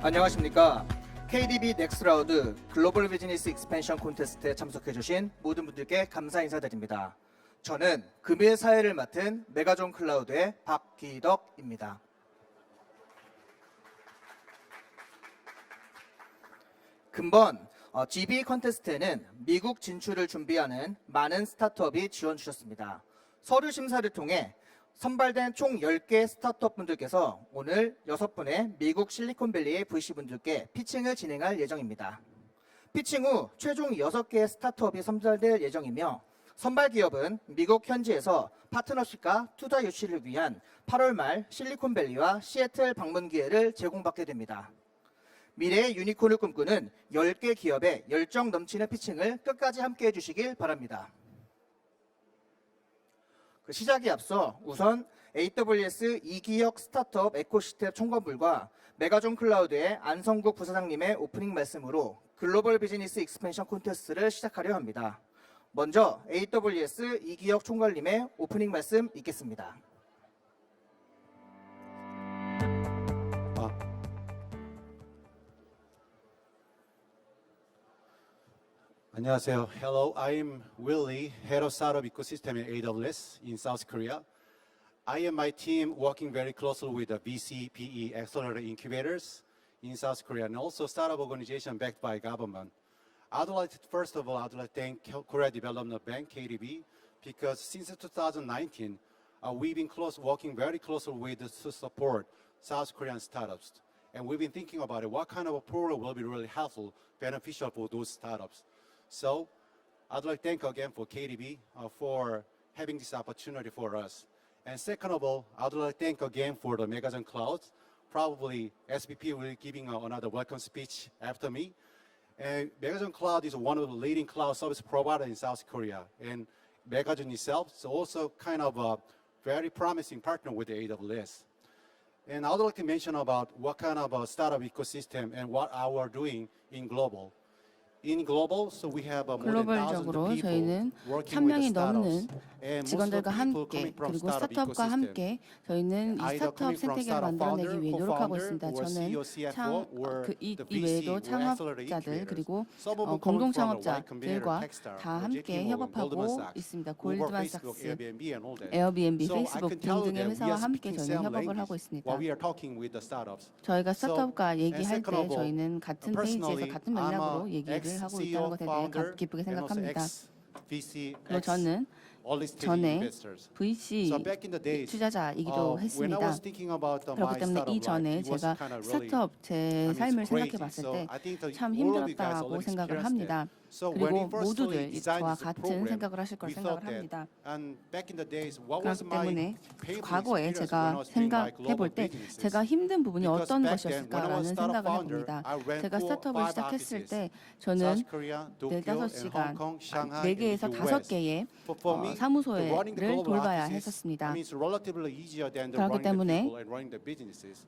안녕하십니까. KDB 넥스트라우드 글로벌 비즈니스 익스펜션 콘테스트에 참석해주신 모든 분들께 감사 인사드립니다. 저는 금일 사회를 맡은 메가존 클라우드의 박기덕입니다. 금번 GB 콘테스트에는 미국 진출을 준비하는 많은 스타트업이 지원 주셨습니다. 서류 심사를 통해 선발된 총 10개 스타트업 분들께서 오늘 6분의 미국 실리콘밸리의 VC분들께 피칭을 진행할 예정입니다. 피칭 후 최종 6개의 스타트업이 선발될 예정이며 선발 기업은 미국 현지에서 파트너십과 투자 유치를 위한 8월 말 실리콘밸리와 시애틀 방문 기회를 제공받게 됩니다. 미래의 유니콘을 꿈꾸는 10개 기업의 열정 넘치는 피칭을 끝까지 함께 해주시길 바랍니다. 시작에 앞서 우선 AWS 이기혁 스타트업 에코시스템 총괄물과 메가존 클라우드의 안성국 부사장님의 오프닝 말씀으로 글로벌 비즈니스 익스펜션 콘테스트를 시작하려 합니다. 먼저 AWS 이기혁 총괄님의 오프닝 말씀 있겠습니다. 안녕하세요. Hello, I'm Willie, Head of Startup Ecosystem at AWS in South Korea. I and my team working very closely with the VC, PE, accelerator incubators in South Korea and also startup organization backed by government. First of all, I'd like to thank Korea Development Bank, KDB, because since 2019, we've been working very closely with to support South Korean startups. And we've been thinking about it, what kind of a program will be really helpful, beneficial for those startups. So I'd like to thank again for KDB for having this opportunity for us. And second of all, I'd like to thank again for the Megajon Cloud. Probably SVP will be giving another welcome speech after me. And Megajon Cloud is one of the leading cloud service providers in South Korea. And Megajon itself is also kind of a very promising partner with the AWS. And I'd like to mention about what kind of a startup ecosystem and what we're doing in global. In global, so we have more than 1,000 글로벌적으로 people 저희는 working with the 1000명이 넘는 startups. And most of the 직원들과 people 함께 coming from 그리고 startup 스타트업과 ecosystem. 함께 저희는 이 Either 스타트업 coming from 생태계를 startup 만들어내기 founder, 위해 노력하고 co-founder, 있습니다. or 저는 CEO, CFO, or 이 the 외에도 VC, or accelerator 창업자들 incubators. 그리고 Some of them coming from the Y Combinator, 공동창업자들과 Techstar, 다 or 함께 JP Morgan, 협업하고 Goldman Sachs, 있습니다. Uber, Facebook, 골드만삭스, Airbnb, and all that. 에어비앤비, So I 페이스북 can tell you 등등의 that we 회사와 are 함께 speaking 저희는 same 협업을 language 하고 있습니다. while we are talking with the startups. 저희가 So, 스타트업과 and 얘기할 second 때 of all, 저희는 같은 페이지에서 personally, 같은 I'm 맥락으로 a 얘기를 하고 있다는 ex-CEO, 것에 대해 founder, 기쁘게 and also 생각합니다. ex-VC, 그리고 저는 early stage 전에 investors. VC So back in the days, 투자자이기도 when I 했습니다. was thinking about my 그렇기 때문에 startup 이전에 life, it was 제가 kind of really, 스타트업 제 삶을 crazy. 생각해 봤을 So 때 I think that 참 all of you guys 힘들었다고 already 생각을 experienced 합니다. that. So when 그리고 we first 모두들 designed 저와 this 같은 program, 생각을 하실 걸 we 생각을 thought that, 합니다. and back in the days, what was 그렇기 my 때문에 painful 과거에 experience when I 제가 was doing my 생각해 global 볼 때 businesses? 제가 힘든 부분이 Because 어떤 back then, when I was 것이었을까라는 startup 생각을 founder, 해봅니다. I ran 제가 스타트업을 5 시작했을 offices. 때 저는 South Korea, Tokyo, and 4-5시간, Hong Kong, Shanghai, 4개에서 and the US. 5개의 For me, 사무소를 running the global 돌봐야 offices, 했었습니다. I mean, it's relatively easier than the 그렇기 running the 때문에 people and running the businesses.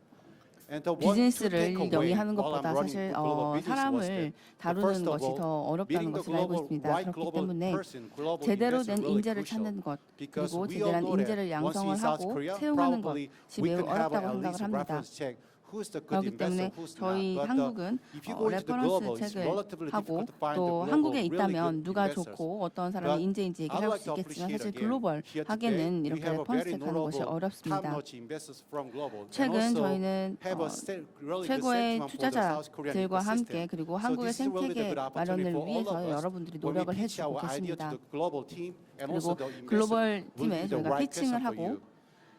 And the one to 비즈니스를 take away 영위하는 while I'm 것보다 running 사실 the global business was 사람을 that, 다루는 first of 것이 all, 더 어렵다는 meeting the 것을 알고 global, 있습니다. right 그렇기 global 때문에 person, global 제대로 investor 된 really 인재를 crucial. 찾는 것 Because 그리고 we all 제대로 know 인재를 that once 양성을 in South 하고 Korea, 채용하는 probably 것이 we 매우 could have 어렵다고 at 생각을 least a 합니다. reference check. Who's the good 그렇기 investor, 때문에 who's not. 저희 But 한국은 if you go into the global, it's 레퍼런스 relatively 책을 하고 difficult to find the 또 global 한국에 really 있다면 good 누가 investors. 좋고 어떤 사람이 But 인재인지 얘기를 I'd 할 like 수 to 있겠지만 appreciate 사실 again, 글로벌 here today, 하기는 we 이렇게 have a 레퍼런스 very 책하는 것이 notable 어렵습니다. top-notch investors from global. And 최근 also 저희는 have a really good 최고의 sentiment for the South Korean 투자자들과 함께 ecosystem. 그리고 So 한국의 this is really the 생태계 good opportunity 마련을 for all 위해서 of us 여러분들이 when we 노력을 pitch 해주고 our idea to 계십니다. the global team and 그리고 also the investor 글로벌 will 팀에 be the 저희가 right 피칭을 person for 하고 you.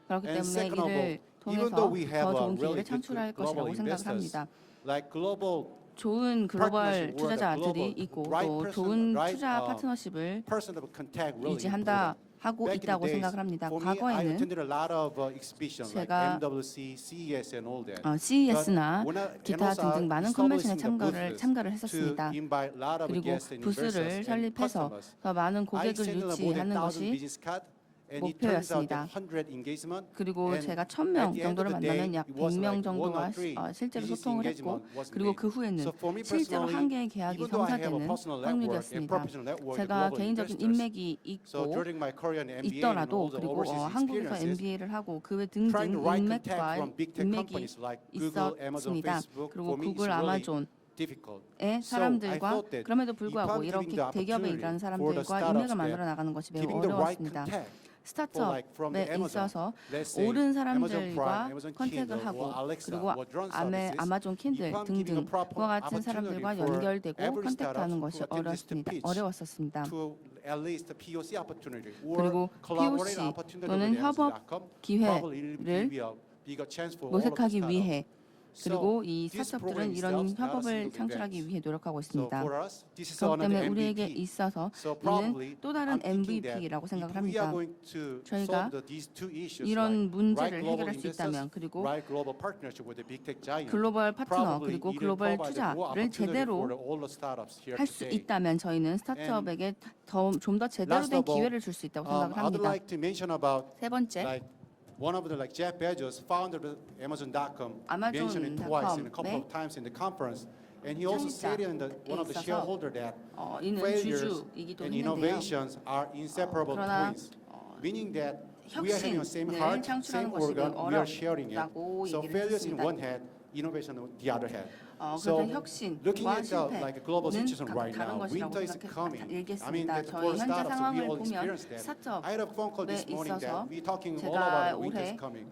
그렇기 And 때문에 second of all, 이를 even 통해서 though we have 더 a 좋은 really 기회를 good 창출할 global 것이라고 생각을 investors, 합니다. like global 좋은 글로벌 partnership, where the 투자자들이 global 있고 right 또 person, 좋은 right, 투자 파트너십을 person of contact really 유지한다 important. 하고 Back in the 있다고 days, 생각을 합니다. for me, I 과거에는 attended a lot of exhibitions like 제가 MWC, CES and all that. CES나 But when I- 기타 and also 등등 많은 establishing 컨벤션에 the booths 참가를 to 했었습니다. invite a lot of 그리고 guests and 부스를 investors and 설립해서 customers. 더 많은 I 고객을 sent more than 유치하는 1,000 것이 business cards And it turns out 목표였습니다. that 100 engagement 그리고 and 제가 at 1000명 the end 정도를 of the day, 만나면 약 it was 100명 like 정도와 1 on 3 실제로 business 소통을 했고 engagement was 그리고 made. 그 후에는 So for me 실제로 personally, 한 개의 계약이 even though I have a 성사되는 personal network and 확률이었습니다. professional network with 제가 global 개인적인 investors, 인맥이 so 있고 during my Korean MBA and 있더라도 all the 그리고 overseas 한국에서 experiences, MBA를 하고 그 외 trying 등등 to write contact 인맥과 from big tech 인맥이 companies like Google, Amazon, 있었습니다. Facebook, 그리고 for me 구글, is really 아마존 difficult. 의 So I 사람들과 thought that 그럼에도 불구하고 if I'm 이렇게 giving the 대기업에 opportunity 일하는 for the 사람들과 startups 인맥을 that 만들어 나가는 것이 매우 giving the right 어려웠습니다. contact for like from the 스타트업에 Amazon, 있어서 let's say 옳은 Amazon Prime, 사람들과 Amazon 컨택을 Kindle, 하고 or Alexa, 그리고 or drone services, 아마존 킨들 if I'm giving a 등등 proper 그와 같은 opportunity 사람들과 for 연결되고 every 컨택하는 startup 것이 who attends to pitch 어려웠었습니다. to at least the POC opportunity 그리고 or collaborate POC opportunity 또는 with 협업 Amazon.com, 기회를 probably it will be a bigger chance for all of the 모색하기 startups. 위해 그리고 이 this 스타트업들은 program 이런 itself is not a 협업을 single 창출하기 event. 위해 노력하고 So 있습니다. for us, this is 그렇기 때문에 another 우리에게 MVP. 있어서 So 이는 probably 또 다른 I'm thinking that MVP라고 생각을 if we are 합니다. going to 저희가 solve these two issues, 이런 like 문제를 right global 해결할 수 investors, 있다면 그리고 right global partnership with the big tech giant, 글로벌 파트너 probably 그리고 it will 글로벌 provide more 투자를 opportunity 제대로 for all the startups here 할 수 today. 있다면 저희는 스타트업에게 좀 더 제대로 Last 된 of all, 기회를 줄 수 있다고 생각을 I'd 합니다. like to mention about 세 번째, like one of the like Jeff Bezos, founder of Amazon.com, mentioned it twice in a couple of times in the conference, and he also said in one of the shareholder that 이는 failures 주주이기도 and 했는데요. innovations are inseparable 그러나, twins, meaning that we are having the same 혁신을 heart, 창출하는 same 것이 organ, 매우 we are sharing it. 어렵다고 So 얘기를 failures in 했습니다. one hand, innovation on the other hand. 그래서 looking 혁신과 at the like a global 실패는 situation 각각 right 다른 now, 것이라고 winter is coming. I mean, 얘기했습니다. that 저희 for 현재 startups, we 상황을 all 보면 experience that. I had a phone call 스타트업에 this morning 있어서 that we're talking all 제가 about winter is 올해 coming.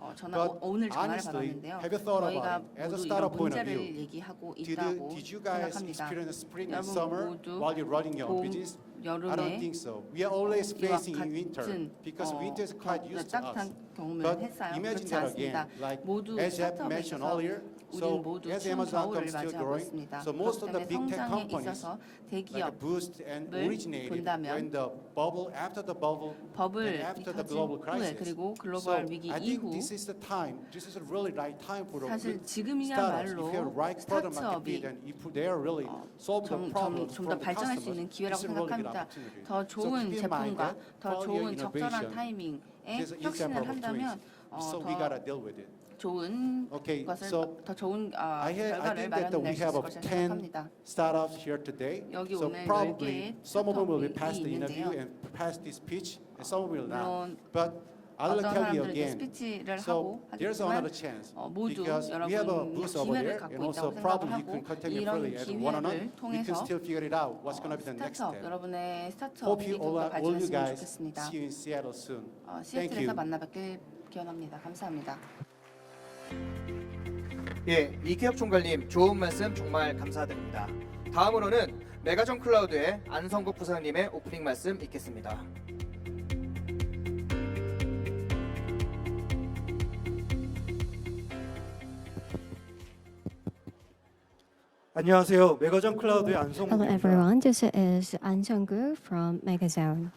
오늘 전화를 honestly, 받았는데요. have you thought 저희가 about it? As a 모두 이런 startup point of 문제를 view, 얘기하고 있다고 did you guys 생각합니다. experience spring and 여러분 summer 모두 while you're running your own 봄, business? I don't 여름에 think so. We are always 이와 facing in winter 같은 because winter is quite used to us. 따뜻한 경험을 But 했어요. imagine 그렇지 that 않습니다. again, like 모두 as Jeff 스타트업에 mentioned 있어서 earlier, 우리는 so 모두 as 추운 Amazon 겨울을 comes still 맞이하고 growing, 있습니다. so most of the 그렇기 big 때문에 tech 성장에 companies 있어서 like 대기업 boost and 을 originated 본다면 when the bubble, after the bubble, 버블이 and after the 터진 global 후에 crisis. 그리고 So 글로벌 위기 I think 이후 this is the time. This is a really right time for the 사실 startups. 지금이야말로 If you have right product market fit 스타트업이 and if they are really solving the problems 좀 더 from the 발전할 수 customers, 있는 기회라고 this is a really good 생각합니다. opportunity. 더 So 좋은 keep in mind 제품과 that 더 quality 좋은 and 적절한 innovation 타이밍에 is 혁신을 inseparable 한다면 twins. So we gotta deal with it. 좋은 Okay, 것을 so 더 좋은 I 결과를 think that we 마련낼 수 have 있을 of 것을 10 생각합니다. startups here today. 여기 So 오늘 probably 10개의 some of them will be 스타트업이 past the interview 있는데요. and past this pitch, and some will not. 물론 But I'll 어떤 tell you 사람들은 again. 스피치를 So 하고 there's 하겠지만 another chance 모두 because we have a 여러분 booth over 기회를 there, 갖고 and also 있다고 probably 생각을 you can 하고 contact me 이런 freely as one-on-one. 기회를 We can 통해서 still figure it out. What's going to be the next 스타트업 step? 여러분의 Hope 스타트업이 you 좀 더 all you 발전했으면 guys 좋겠습니다. see you in Seattle soon. Thank 시애틀에서 you. 만나 뵙길 기원합니다. 감사합니다. 예, 이기혁 총괄님 좋은 말씀 정말 감사드립니다. 다음으로는 메가전 클라우드의 안성국 부사님의 오프닝 말씀 있겠습니다. 안녕하세요. 메가전 클라우드의 Hello 안성국입니다. everyone, this is An Sung-gu from Megazone.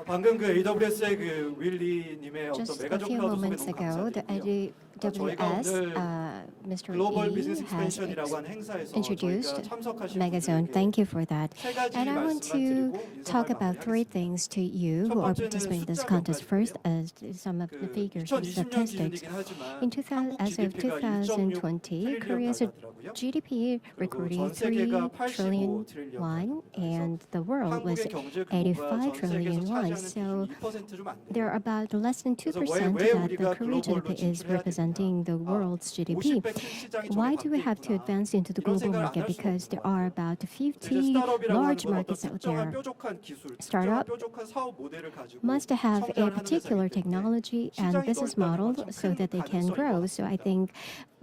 방금 그 AWS의 그 윌리님의 어떤 Just a 메가전 few 클라우드 소개 moments 너무 ago, the 감사드리고요. 저희가 AWS, 오늘 Mr. 글로벌 Lee 비즈니스 has 익스펜션이라고 하는 행사에서 저희가 introduced 참석하신 Megazone. 분들에게 Thank you for that. 세 가지 And I want 말씀만 to 드리고 talk 인사말 about three 마무리하겠습니다. things to you who are participating in this contest. First, as some of the 그 figures and 2020년 statistics. 기준이긴 하지만 In 한국 as of GDP가 2020, 1.6 Korea's 트릴리언 GDP recording 전 세계가 3 trillion 85 트릴리언 won, and the world was 한국의 경제 규모가 85 전 trillion 세계에서 won. 차지하는 So 비중이 2% 좀 안 돼요. there are about less than 2% 그래서 왜 that 우리가 the Korean 글로벌로 GDP is 진출해야 representing the 되느냐? world's GDP. 50배 큰 시장이 Why 저기 do we have to 밖에 advance into the 이런 global 생각을 안 market? 할 수가 Because 없는 there 것 are 같아요. about 이제 50 스타트업이라고 하는 large 건 어떤 markets out 특정한 there. 뾰족한 기술, 특정한 Startup 뾰족한 사업 모델을 가지고 Must have a 성장하는 particular 회사이기 때문에 technology and 시장이 business 넓다는 model 건참 so 큰 that they can 가능성인 것 grow. So I 같습니다. think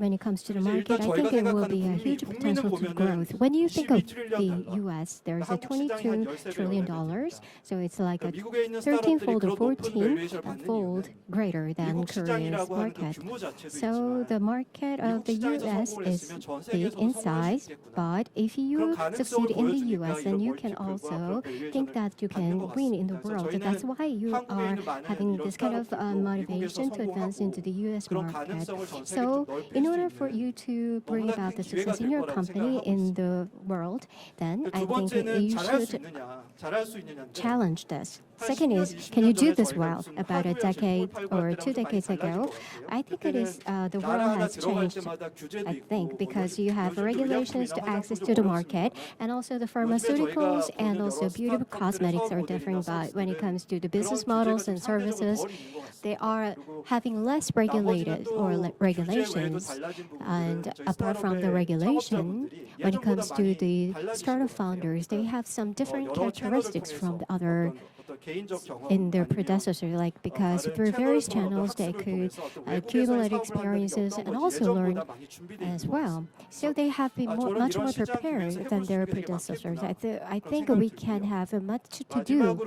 when it comes to the 이제 market, 일단 I think 저희가 there will 생각하는 be a huge 국민은 potential to 보면은 growth. When you think of 12 트릴리언 the 달러, US, there's a 한국 시장이 한 22 13배 trillion 얼마 dollars. 됩니다. So it's like a 미국에 있는 스타트업들이 13-fold or 그런 높은 밸류에이션을 받는 14-fold 이유는 greater than 미국 Korea's 시장이라고 하는 그 market. 규모 자체도 So 있지만 the market of 미국 the 시장에서 US 성공을 is 했으면 전 big 세계에서도 in 성공할 수 size, 있겠구나. but if 그런 you 가능성을 succeed in the 보여주니까 US, then 이런 you can 멀티플과 also 그런 think 밸류에이션을 that you 받는 can 것 win in the 같습니다. world. 그래서 That's 저희는 why you 한국에 are 있는 많은 having 이런 this kind of 스타트업들도 motivation to 미국에서 advance into the US 그런 market. 가능성을 전 세계에 So, 좀 넓힐 in 수 order for 있는 you to bring 너무나 about 큰 the 기회가 success in 될 your 거라고 company 생각하고 in 있습니다. the world, then 두 I think that 번째는 you 잘할 수 should 있느냐, 잘할 수 있느냐인데 challenge this. Second is, can you do this well? About a decade or 2 decades ago, I think it is the world has changed. I think because you have regulations to access to the market, and also the pharmaceuticals and also beauty cosmetics are different. But when it comes to the business models and services, they are having less regulated or regulations. And apart from the regulation, when it comes to the startup founders, they have some different characteristics from the other in their predecessor, like because through various channels they could accumulate experiences and also learn as well. So they have been much more prepared than their predecessors. I think we can have much to do.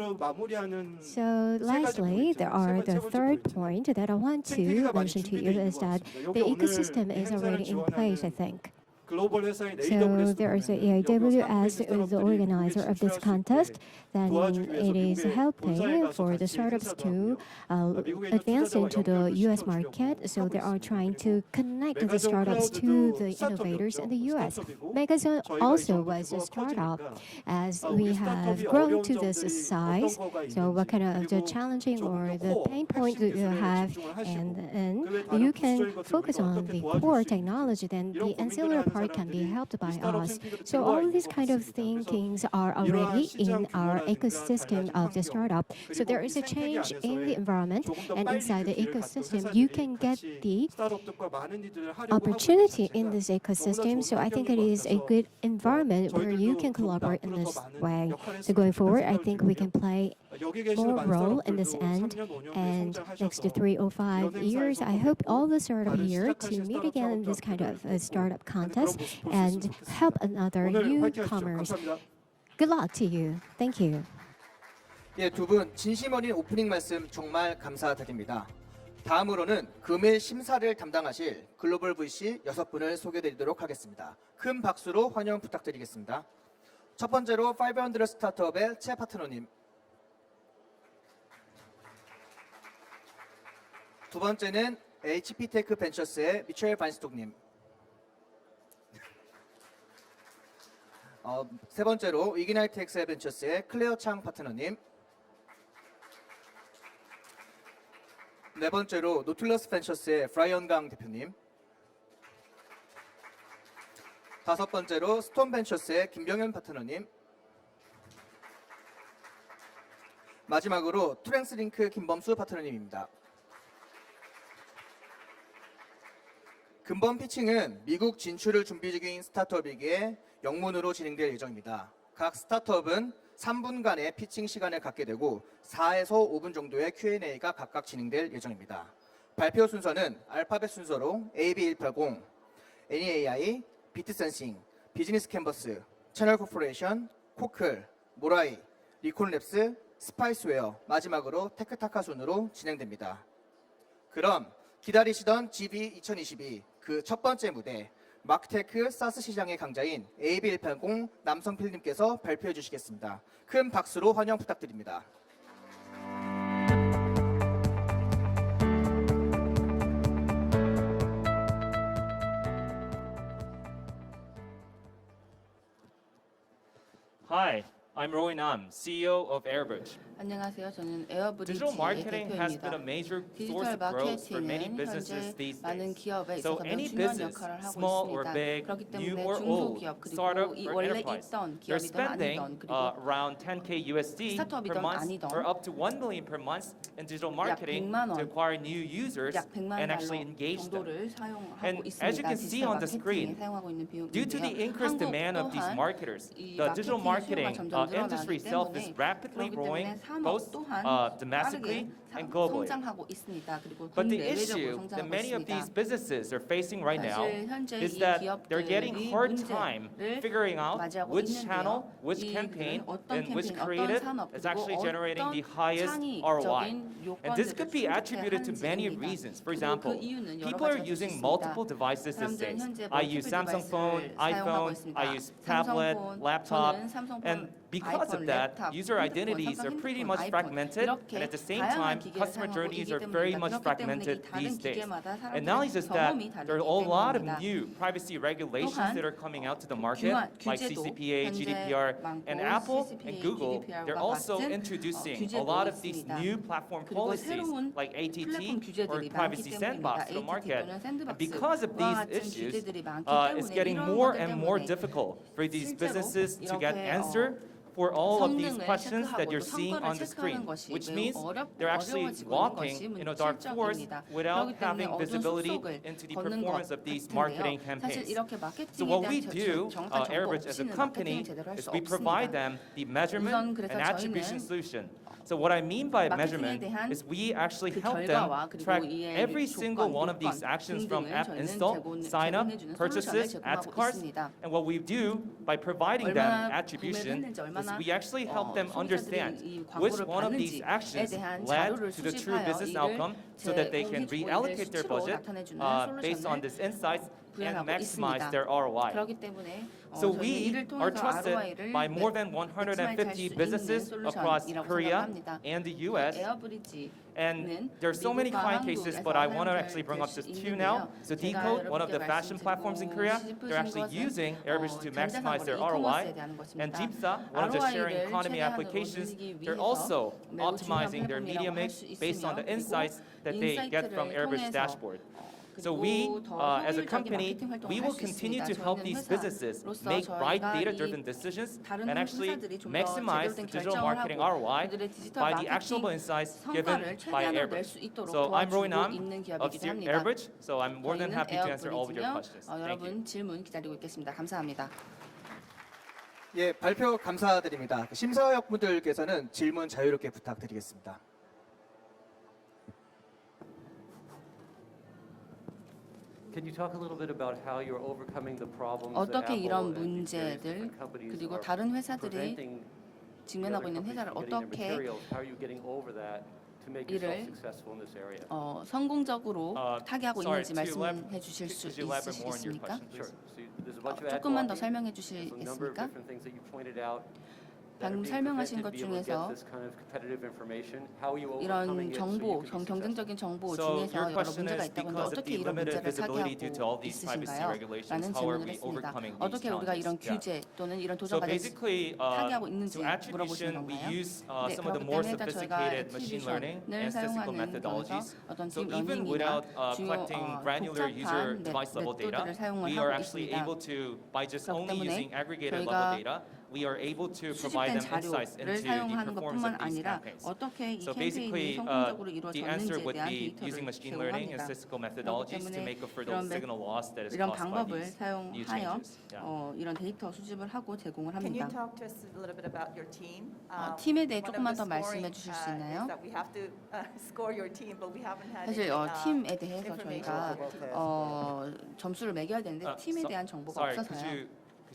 So lastly, there are the third point that I want to mention to you is that the ecosystem is already in place, I think. So there is a AIW as the organizer of this contest. Then it is helping for the startups to advance into the U.S. market. So they are trying to connect the startups to the innovators in the U.S. Megazone also was a startup as we have grown to this size. So what kind of the challenging or the pain point do you have? And then you can focus on the core technology. Then the ancillary part can be helped by us. So all these kind of thinkings are already in our ecosystem of the startup. So there is a change in the environment, and inside the ecosystem, you can get the opportunity in this ecosystem. So I think it is a good environment where you can collaborate in this way. So going forward, I think we can play more role in this end. And next to 3 or 5 years, I hope all the startup here to meet again in this kind of a startup contest and help another newcomers. Good luck to you. Thank you. 예, 두 분 진심 어린 오프닝 말씀 정말 감사드립니다. 다음으로는 금일 심사를 담당하실 글로벌 VC 6분을 소개드리도록 하겠습니다. 큰 박수로 환영 부탁드리겠습니다. 첫 번째로 500 스타트업의 최 파트너님. 두 번째는 HP테크 벤처스의 미첼 바인스톡님. 세 번째로 이그나이트 엑셀 벤처스의 클레어 창 파트너님. 네 번째로 노툴러스 벤처스의 브라이언 강 대표님. 다섯 번째로 스톤 벤처스의 김병현 파트너님. 마지막으로 투랭스링크 김범수 파트너님입니다. 근본 피칭은 미국 진출을 준비 중인 스타트업에게 영문으로 진행될 예정입니다. 각 스타트업은 3분간의 피칭 시간을 갖게 되고 4에서 5분 정도의 Q&A가 각각 진행될 예정입니다. 발표 순서는 알파벳 순서로 AB180, ANIAI, 비트센싱, 비즈니스캔버스, 채널코퍼레이션, 코클, 모라이, 리콘랩스, 스파이스웨어, 마지막으로 테크타카 순으로 진행됩니다. 그럼 기다리시던 GB 2022 그 첫 번째 무대 마크테크 사스 시장의 강자인 AB180 남성필님께서 발표해 주시겠습니다. 큰 박수로 환영 부탁드립니다. Hi, I'm Roi Nam, CEO of Airbridge. 안녕하세요. 저는 에어브리지의 Digital marketing has been a 대표입니다. major source 디지털 of growth for many 마케팅은 businesses 현재 these 많은 days. 기업에 So 있어서 any 중요한 business, 역할을 하고 small or 있습니다. big, 그렇기 new 때문에 or old, 중소기업 그리고 startup 이 or 원래 enterprise, 있던 they're 기업이든 spending 아니던 그리고 around 10k USD per 스타트업이든 month 아니던 or up to 1 million per month in digital 약 marketing 100만 to 원, acquire new users 약 100만 and actually 달러 engage them. 정도를 사용하고 And 있습니다. as you can see 디지털 on the 마케팅에 screen, 사용하고 있는 Due to the 비용인데요. increased 한국 demand of these 또한 marketers, 이 the digital 마케팅 marketing 수요가 점점 industry 늘어나기 itself is 때문에 rapidly 그렇기 growing 때문에 산업 both 또한 domestically 빠르게 and globally. 성장하고 있습니다. 그리고 But the 국내외적으로 issue that 성장하고 many of 있습니다. these businesses are facing right now 사실 현재 is 이 that they're getting 기업들이 hard time 문제를 figuring out 맞이하고 which 있는데요. channel, which 이 campaign, 어떤 and which 캠페인, 어떤 creative 산업, is 그리고 actually generating the 어떤 highest ROI. 창의적인 And this could be 요건들을 attributed to many 충족해야 reasons. For 하는지입니다. example, 그리고 그 이유는 여러 people are 가지가 using 있습니다. multiple devices these 사람들은 days. 현재 I use 멀티플 Samsung phone, 디바이스를 사용하고 iPhone, 있습니다. I use tablet, 삼성폰, laptop, 저는 삼성폰, and because of 아이폰, that, 랩탑, user 핸드폰, identities are 삼성 pretty 핸드폰, much 아이폰 fragmented, 이렇게 and at the same 다양한 time, 기기를 customer 사용하고 journeys 있기 are very 때문입니다. much 그렇기 때문에 fragmented 이 다른 these days. 기계마다 And not only 사람들의 just that, 경험이 there are 다르기 a lot of 때문입니다. new privacy regulations 또한 that are coming out to the market, like 규제도 CCPA, 현재 GDPR, 많고 and Apple CCPA, and Google. GDPR과 They're also 같은, introducing a 규제도 lot of these 있습니다. new platform 그리고 policies, 새로운 like ATT 플랫폼 or 규제들이 많기 privacy 때문입니다. sandbox to the ATT market. 또는 And because of 샌드박스와 these 같은 issues, 규제들이 많기 it's 때문에 getting 이런 more 것들 and more 때문에 difficult for these 실제로 businesses to get 이렇게, answer for all of these 성능을 questions that 체크하고 you're 또 seeing 성과를 on the 체크하는 screen, 것이 which 매우 means they're actually 어려워지고 있는 walking 것이 in a dark forest 실적입니다. without 그렇기 때문에 having 어두운 visibility 숲속을 into the 걷는 performance 것 of these 같은데요. marketing 사실 campaigns. 이렇게 So 마케팅에 what 대한 we do, 정확한 정보 Airbridge as a 없이는 company, 마케팅 제대로 할 is 수 we provide 없습니다. them the measurement 우선 그래서 and attribution 저희는 solution. So what I mean by 마케팅에 measurement 대한 is we actually 그 help 결과와 them 그리고 track 이의 every single one of these 조건, actions from 등등을 app 저희는 install, sign up, 제공해주는 purchases, 솔루션을 add to 제공하고 carts. 있습니다. And what we do by providing them 얼마나 attribution 구매를 했는지, is 얼마나 we actually help them understand 소비자들이 이 which 광고를 one of these 봤는지에 actions 대한 led 자료를 to the true 수집하여 business 이를 outcome so that they can 제공해주고 이를 reallocate their 수치로 budget 나타내주는 based on 솔루션을 these insights and 구현하고 maximize 있습니다. their ROI. 그렇기 때문에 So 저희는 we 이를 are 통해서 trusted ROI를 by more than 150 businesses across Korea and the US. And there's so many client cases, but I want to actually bring up just two now. So Decode, one of the fashion platforms in Korea, they're actually using Airbridge to maximize their ROI. And Jeepsa, one of the sharing economy applications, they're also optimizing their media mix based on the insights that they get from Airbridge dashboard. So we, as a company, we will continue to help these businesses make right data-driven decisions and actually maximize the digital marketing ROI by the actionable insights given by Airbridge. So I'm Roi Nam of Airbridge, so I'm more than happy to answer all of your questions. Thank you. 여러분 질문 기다리고 있겠습니다. 감사합니다. 예, 발표 감사드립니다. 심사위원분들께서는 질문 자유롭게 부탁드리겠습니다. Can you talk a little bit about how you're overcoming the problems that 어떻게 Apple 이런 and these various 문제들 different companies 그리고 are 다른 회사들이 preventing the 직면하고 other 있는 companies 회사를 from getting their 어떻게 materials? How are you getting over that to make yourself 이를 successful in this area? 성공적으로 타개하고 Sorry, 있는지 to 말씀해 주실 수 could you elaborate more on your 있으시겠습니까? question, Sure. please? So there's a bunch of ad 조금만 더 blocking. 설명해 There's a number of 주시겠습니까? different things that you pointed out that are 방금 being 설명하신 prevented 것 to be able to get 중에서 this kind of competitive information. How are you 이런 overcoming it so you 정보, can be successful? 경쟁적인 정보 So 중에서 your 여러 question 문제가 is 있다고 하는데 because of 어떻게 the 이런 limited 문제를 visibility due to all 타개하고 these privacy 있으신가요? regulations, 라는 how are 질문을 we 했습니다. overcoming these 어떻게 우리가 이런 challenges? 규제 또는 이런 So 도전까지 basically, 타개하고 있는지 to 물어보시는 attribution, we 건가요? use 네, some of the 그렇기 more 때문에 일단 저희가 sophisticated machine learning 애트리뷰션을 and statistical 사용하는 methodologies. 거에서 어떤 So 딥 even 러닝이나 without 중요 collecting granular user 복잡한 device level data, 맵도들을 사용을 we 하고 are actually 있습니다. able to, by just 그렇기 only 때문에 using aggregated level 저희가 data, we are able to provide 수집된 them insights 자료를 into the 사용하는 performance 것뿐만 of these 아니라 campaigns. 어떻게 이 So 캠페인이 basically, 성공적으로 the answer 이루어졌는지에 would 대한 be 데이터를 using machine learning and 제공합니다. statistical 그렇기 methodologies to 때문에 make up for the signal loss that is 이런 caused by 방법을 these new 사용하여 changes. Yeah. 이런 데이터 수집을 하고 제공을 Can you 합니다. talk to us a little bit about your team? 팀에 대해 One of 조금만 the 더 말씀해 scoring, 주실 수 is 있나요? that we have to score your team, but we haven't had 사실 any, 팀에 대해서 information 저희가 about the team. 점수를 매겨야 되는데 팀에 대한 정보가 Sorry, 없어서요.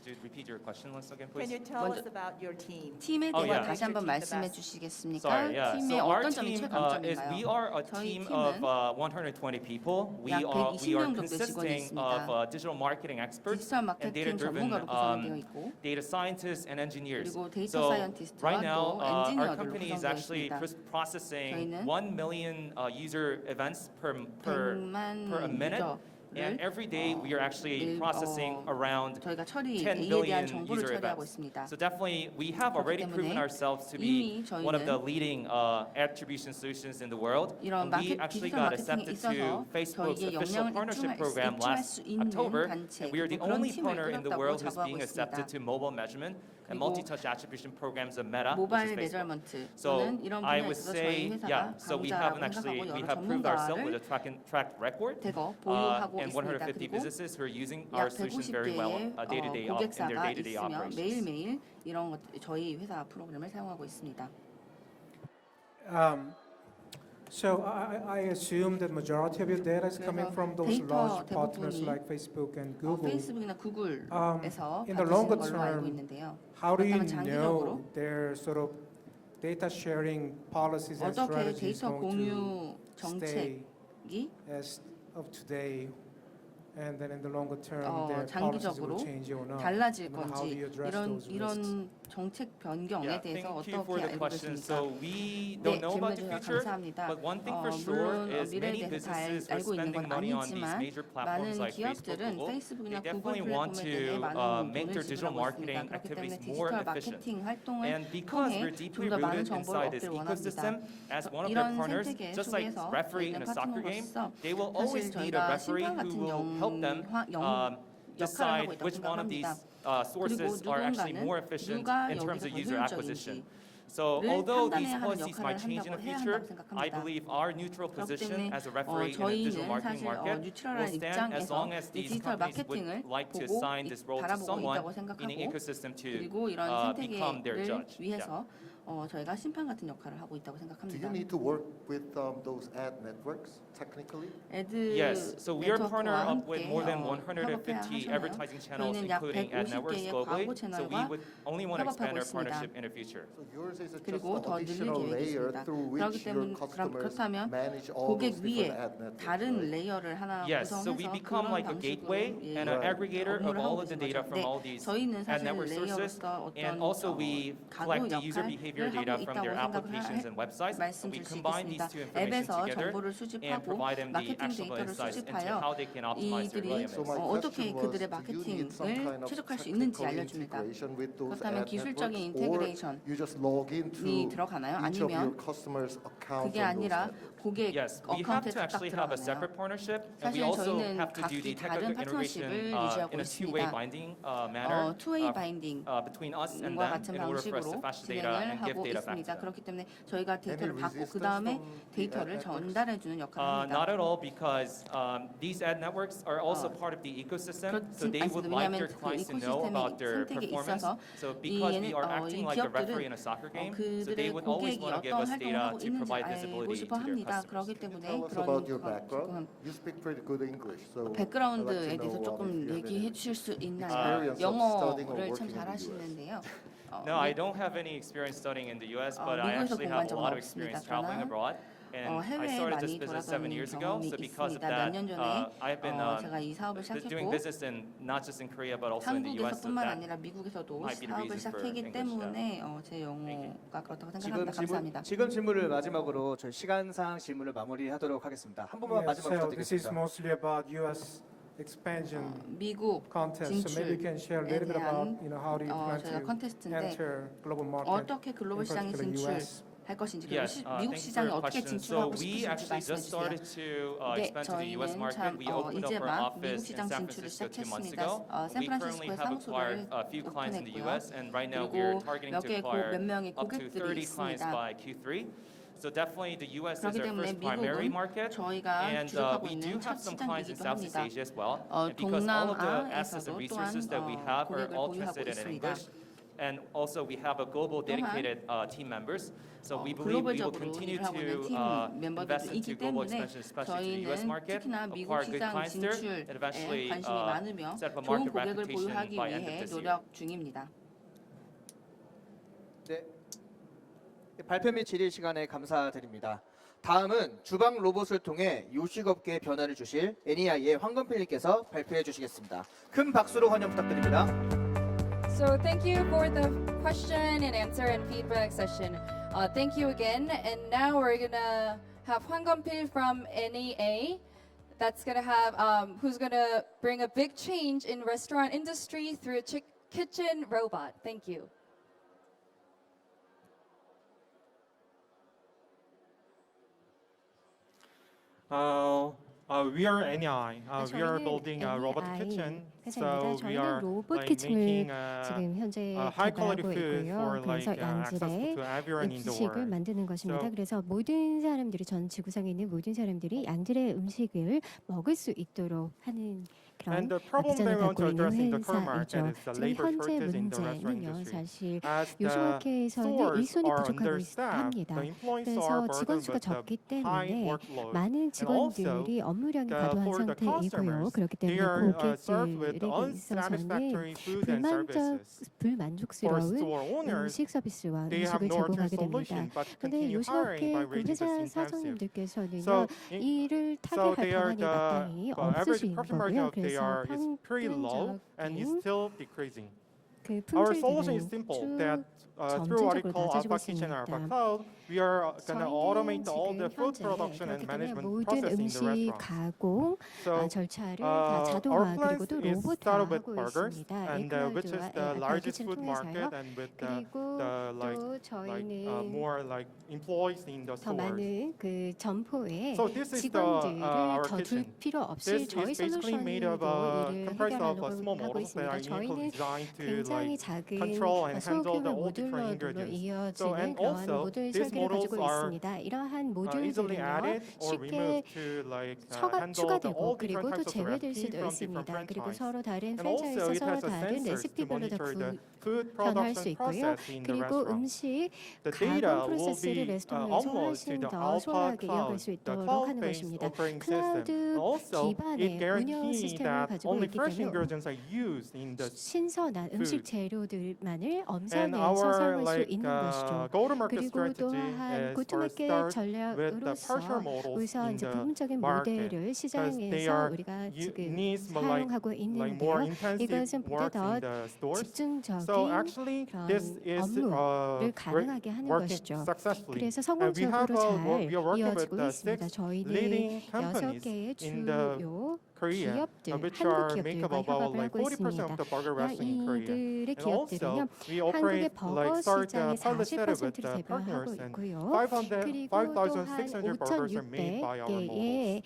could you repeat your question once again, Can please? you tell 먼저- us about your team? 팀에 Oh, 대해 yeah. 다시 한번 What makes 말씀해 your team the best? 주시겠습니까? Sorry, yeah. 팀의 So our 어떤 점이 team is 최강점인가요? we are a 저희 team 팀은 of 120 people. We 약 are 120명 정도 직원이 consisting 있습니다. of digital marketing experts 디지털 and data 마케팅 driven 전문가로 구성되어 있고 data scientists and engineers. 그리고 데이터 So 사이언티스트와 right now, 또 our 엔지니어들로 company is 구성되어 actually 있습니다. processing 저희는 1 million user events per 100만 a minute. 유저를 And every day we are actually 매일, processing around 저희가 처리 10 A에 대한 billion 정보를 user 처리하고 events. 있습니다. So definitely we have 그렇기 already 때문에 proven ourselves to 이미 be 저희는 one of the leading attribution solutions in the world. 이런 And we 마케- actually 디지털 got 마케팅에 accepted 있어서 to Facebook's 저희의 official 영향을 partnership program 입증할 last 수 있는 October. 단체, And we are the 그런 only 팀을 partner in the 꾸렸다고 world who's 자부하고 being accepted 있습니다. to mobile measurement and 그리고 multi-touch attribution programs of Meta, which 모바일 is Facebook. 메저먼트 So 또는 이런 I 분야에 would 있어서 say, 저희 회사가 yeah. So we 강자라고 haven't actually 생각하고 we 여러 have proved ourselves with 전문가를 a track record. 대거 보유하고 And 있습니다. 150 그리고 businesses who are using 약 our solutions very well in150개의 day-to-day in their 고객사가 day-to-day 있으며 operations. 매일매일 이런 것 저희 회사 프로그램을 사용하고 있습니다. So I assume that majority of your data is coming 그래서 from those 데이터 large partners 대부분이 like Facebook and Google. 페이스북이나 구글에서 in the 받으시는 longer 걸로 알고 term, 있는데요. How do you 그렇다면 장기적으로 know their sort of data sharing policies and 어떻게 strategies 데이터 going to 공유 stay 정책이 as of today, and then in the longer term, their policies 장기적으로 will change or not? 달라질 And how do 건지 you address those risks? 이런 정책 변경에 Yeah, 대해서 thank you for 어떻게 the 알고 question. 계십니까? So we 네, don't know 질문 about the 주셔서 future, 감사합니다. but one thing for sure 물론 is 미래에 many 대해서 잘 businesses are 알고 있는 spending 건 money on these 아니지만 major platforms 많은 like Facebook, 기업들은 Google. 페이스북이나 They 구글 definitely want 플랫폼에 대해 to 많은 make 돈을 their digital 지불하고 marketing 있습니다. 그렇기 때문에 activities more 디지털 efficient. 마케팅 활동을 And because 통해 we're deeply 좀 더 많은 rooted 정보를 inside this 얻기를 원합니다. ecosystem, as one of their 이런 partners, 생태계 just like 속에서 referee in 저희는 a soccer game, 파트너로서 they will 사실 always need a 저희가 referee 심판 who 같은 will help them 역할을 decide 하고 있다고 which one of these 생각합니다. sources 그리고 are actually 누군가는 more efficient 누가 in terms of 여기서 더 user acquisition. 효율적인지 So 를 although these 판단해야 하는 policies 역할을 might change in the 한다고 해야 future, 한다고 I 생각합니다. believe our neutral 그렇기 position 때문에 as a referee in a digital 저희는 marketing 사실 market will 뉴트럴한 stand as 입장에서 long as 이 these 디지털 companies would 마케팅을 like to 보고 assign this role to 바라보고 someone 있다고 in the 생각하고 ecosystem to 그리고 이런 become their 생태계를 judge. 위해서 저희가 심판 같은 역할을 하고 있다고 Do you 생각합니다. need to work with those ad networks technically? Yes, so we are partnered 네트워크와 up with 함께 more than 협업해야 150 하잖아요. advertising channels, 저희는 약 including ad networks 150개의 globally. 광고 So we 채널과 would only want to expand 협업하고 our 있습니다. partnership in the future. So yours is just 그리고 an 더 늘릴 additional layer 계획이십니다. through 그렇기 which your 때문에 customers 그렇다면 manage all 고객 those 위에 different ad networks. 다른 right? 레이어를 하나 Yes, so we 구성해서 become 그런 like a 방식으로 gateway and an Right. aggregator of 업무를 all 하고 of the 있는 data 거죠. from 네, all these 저희는 ad 사실 network sources, 레이어로서 and 어떤 also we collect the user 가구 behavior 역할을 data 하고 from 있다고 their applications and websites, and we 말씀드릴 수 combine these 있겠습니다. two information 앱에서 together 정보를 and 수집하고 provide them the 마케팅 actionable 데이터를 insights into 수집하여 how they can optimize their 이들이 revenue. So my 어떻게 question was, 그들의 do you need some 마케팅을 kind of 최적화할 수 있는지 technical 알려줍니다. integration with those 그렇다면 ad 기술적인 networks, or 인테그레이션이 you just log into 들어가나요? each of your 아니면 customers' accounts 그게 on those 아니라 networks? 고객 Yes, we have 어카운트에 to 딱 actually have a 들어가나요? separate partnership, and we 사실 also 저희는 have to do the 각기 다른 technical integration 파트너십을 유지하고 in a two-way 있습니다. binding manner 투웨이 바인딩 between us and 과 them 같은 in order for us to 방식으로 fetch data 진행을 and give 하고 data back to 있습니다. them. 그렇기 때문에 저희가 데이터를 Any 받고 그 resistance 다음에 from the 데이터를 ad networks? 전달해주는 역할을 Not 합니다. at all, because these ad networks are also part of the ecosystem, so 그렇지 they would like 않습니다. their 왜냐하면 그 clients to know 이코시스템의 about their 선택에 performance. 있어서 So because we are 이 acting like a referee in 기업들은 a soccer game, so they 그들의 would always 고객이 want to give 어떤 us 활동을 data 하고 to 있는지 provide 알고 visibility 싶어 to their 합니다. customers. 그렇기 Can you 때문에 tell us 그런 about your 조금 background? You speak pretty good English, so I'd like 백그라운드에 to 대해서 know 조금 if you have 얘기해 any 주실 수 있나요? experience of studying or 영어를 참 working in the US. 잘하시는데요. No, I don't have any experience studying in the U.S., but I 미국에서 actually 공부한 have a 적은 lot of 없습니다. experience traveling 그러나 abroad. And I 해외에 started this 많이 business 7 돌아가는 years ago, 경험이 so because of 있습니다. 몇 that, 년 전에 I've been 제가 이 사업을 doing 시작했고 business in not just in Korea but also in the U.S. So 한국에서뿐만 that 아니라 미국에서도 might be the 사업을 reason for 시작했기 English, 때문에 제 영어가 그렇다고 지금 생각합니다. 감사합니다. 지금 질문을 마지막으로 저희 시간상 질문을 마무리하도록 하겠습니다. 한 번만 Yes, 마지막 so this is 부탁드리겠습니다. mostly about U.S. expansion 미국 contest. So maybe you can share a little bit about, how do you plan 저희가 to 컨테스트인데 enter global market, 어떻게 글로벌 in 시장에 particular US? 진출할 것인지 그리고 Yes, 미국 thanks for 시장에 your 어떻게 question. So 진출하고 we 싶으신지 actually just 말씀해 started 주세요. to expand to the U.S. 저희는 market. 참 We opened up 이제 our 막 미국 office in 시장 San 진출을 Francisco 2 months 시작했습니다. ago. We currently 샌프란시스코에 have acquired 사무소를 a few clients in the 오픈했고요. U.S. and right now we're 그리고 targeting 몇 to 개의 acquire 몇 명의 up to 고객들이 30 clients 있습니다. by Q3. So definitely the U.S. is 그렇기 our 때문에 first primary 미국은 market, 저희가 and 주력하고 we do 있는 첫 have some clients in 시장이기도 Southeast 합니다. Asia as well. And because all of the assets and 동남아에서도 resources that we 또한 have are 고객을 all 보유하고 translated in 있습니다. English. And also we have a global dedicated team members. So we believe we will 글로벌적으로 continue 일을 하고 있는 to 팀 invest 멤버들도 into 있기 global 때문에 expansion, especially to the U.S. 저희는 market, 특히나 미국 acquire good 시장 clients there, 진출에 and eventually 관심이 많으며 set up a 좋은 market 고객을 reputation 보유하기 by end of 위해 this year. 노력 중입니다. 네. 발표 및 질의 시간에 감사드립니다. 다음은 주방 로봇을 통해 요식업계의 변화를 주실 애니아이의 황건필님께서 발표해 주시겠습니다. 큰 박수로 환영 부탁드립니다. So thank you for the question and answer and feedback session. Thank you again. And now we're gonna have Hwang Gunpil from NEA. That's gonna have who's gonna bring a big change in restaurant industry through a kitchen robot. Thank you. We are NEI. We are 저희는 building a robot NEI kitchen. 회사입니다. So we 저희는 are 로봇 like 키친을 making 지금 현재 high quality 개발하고 food for 있고요. like 그래서 accessible 양질의 to everyone in the 음식을 world. 만드는 것입니다. So- 그래서 모든 사람들이 전 지구상에 있는 모든 사람들이 양질의 음식을 먹을 수 있도록 하는 그런 And the problem 비전을 they want 갖고 to 있는 address in the current market 회사이죠. is the 지금 labor 현재 shortage in the restaurant 문제는요, industry. 사실 As the 요식업계에서는 stores 일손이 are 부족하고 understaffed, 합니다. the employees 그래서 are burdened 직원 수가 with the 적기 high 때문에 workload. 많은 직원들이 업무량이 과도한 for the 상태이고요. customers, 그렇기 they 때문에 are served with 고객들에게 있어서는 unsatisfactory food and services. For 불만족스러운 store owners, 음식 서비스와 they have 음식을 no 제공하게 alternate 됩니다. solution but to 그런데 continue hiring 요식업계 by 그 raising 회사 the intensive. 사장님들께서는요, So 이를 So 타개할 they are 방안이 마땅히 the average 없으신 profit margin 거고요. of they 그래서 are is pretty low and is 평균적인 still decreasing. 그 Our solution is 품질들은 simple. That 쭉 through what we 점진적으로 call 낮아지고 Alpha Kitchen and Alpha 있습니다. Cloud, we are going to 저희는 automate all 지금 the food 현재 production and 그렇기 때문에 management 모든 process in the 음식 restaurant. 가공 So 절차를 다 our 자동화 plans 그리고도 is 로봇화 started with 하고 burgers, 있습니다. and which is the largest food market, and with 그리고 또 저희는 more like employees in the 더 stores. 많은 그 점포에 So this is 직원들을 our 더 둘 kitchen. 필요 없이 This 저희 is basically made of 솔루션으로 일을 comprised of 해결하려고 small 하고 models that 있습니다. are uniquely 저희는 designed to 굉장히 like 작은 control and handle the 소규모 all different 모듈러로 ingredients. So 이어지는 and 그러한 also 모듈 these 설계를 models 가지고 are 있습니다. 이러한 easily 모듈들은요 added or 쉽게 removed to like handle the 추가되고 all 그리고 different 또 types of 제외될 recipes 수도 from 있습니다. different 그리고 franchise. 서로 다른 And also 프랜차이즈 it 서로 has a 다른 sensors to 레시피별로 다 monitor the food 변할 수 production 있고요. process in the 그리고 restaurant. 음식 The data 가공 will 프로세스를 be 레스토랑에서 uploaded 훨씬 to the 더 Alpha 수월하게 이어갈 Cloud, 수 the 있도록 하는 cloud-based 것입니다. operating system. 클라우드 Also, it 기반의 운영 guarantees 시스템을 that 가지고 only 있기 fresh 때문에 ingredients are used in the 신선한 음식 food. 재료들만을 And 엄선해서 our 사용할 수 like 있는 것이죠. go-to-market 그리고 strategy 또한 is for 고투마켓 start with the 전략으로서 partial models 우선 in 이제 the 부분적인 market, 모델을 because they 시장에서 are 우리가 지금 needs more 사용하고 like 있는데요. more intensive 이것은 보다 work 더 in the stores. 집중적인 So actually, this 그런 is 업무를 가능하게 하는 working 것이죠. successfully. 그래서 And we have 성공적으로 잘 we are working with 이어지고 the 있습니다. 6 저희는 leading 6개의 companies in the 주요 Korea, 기업들, which 한국 are make up 기업들과 about 협업을 like 하고 40% 있습니다. of the burger restaurants in Korea. 이들의 And 기업들은요, also, we 한국의 operate 버거 like start 시장의 pilot setup with 40%를 the 대표하고 partners, and 있고요. 500, 그리고 또한 5,600 burgers are made by our models. 5,600개의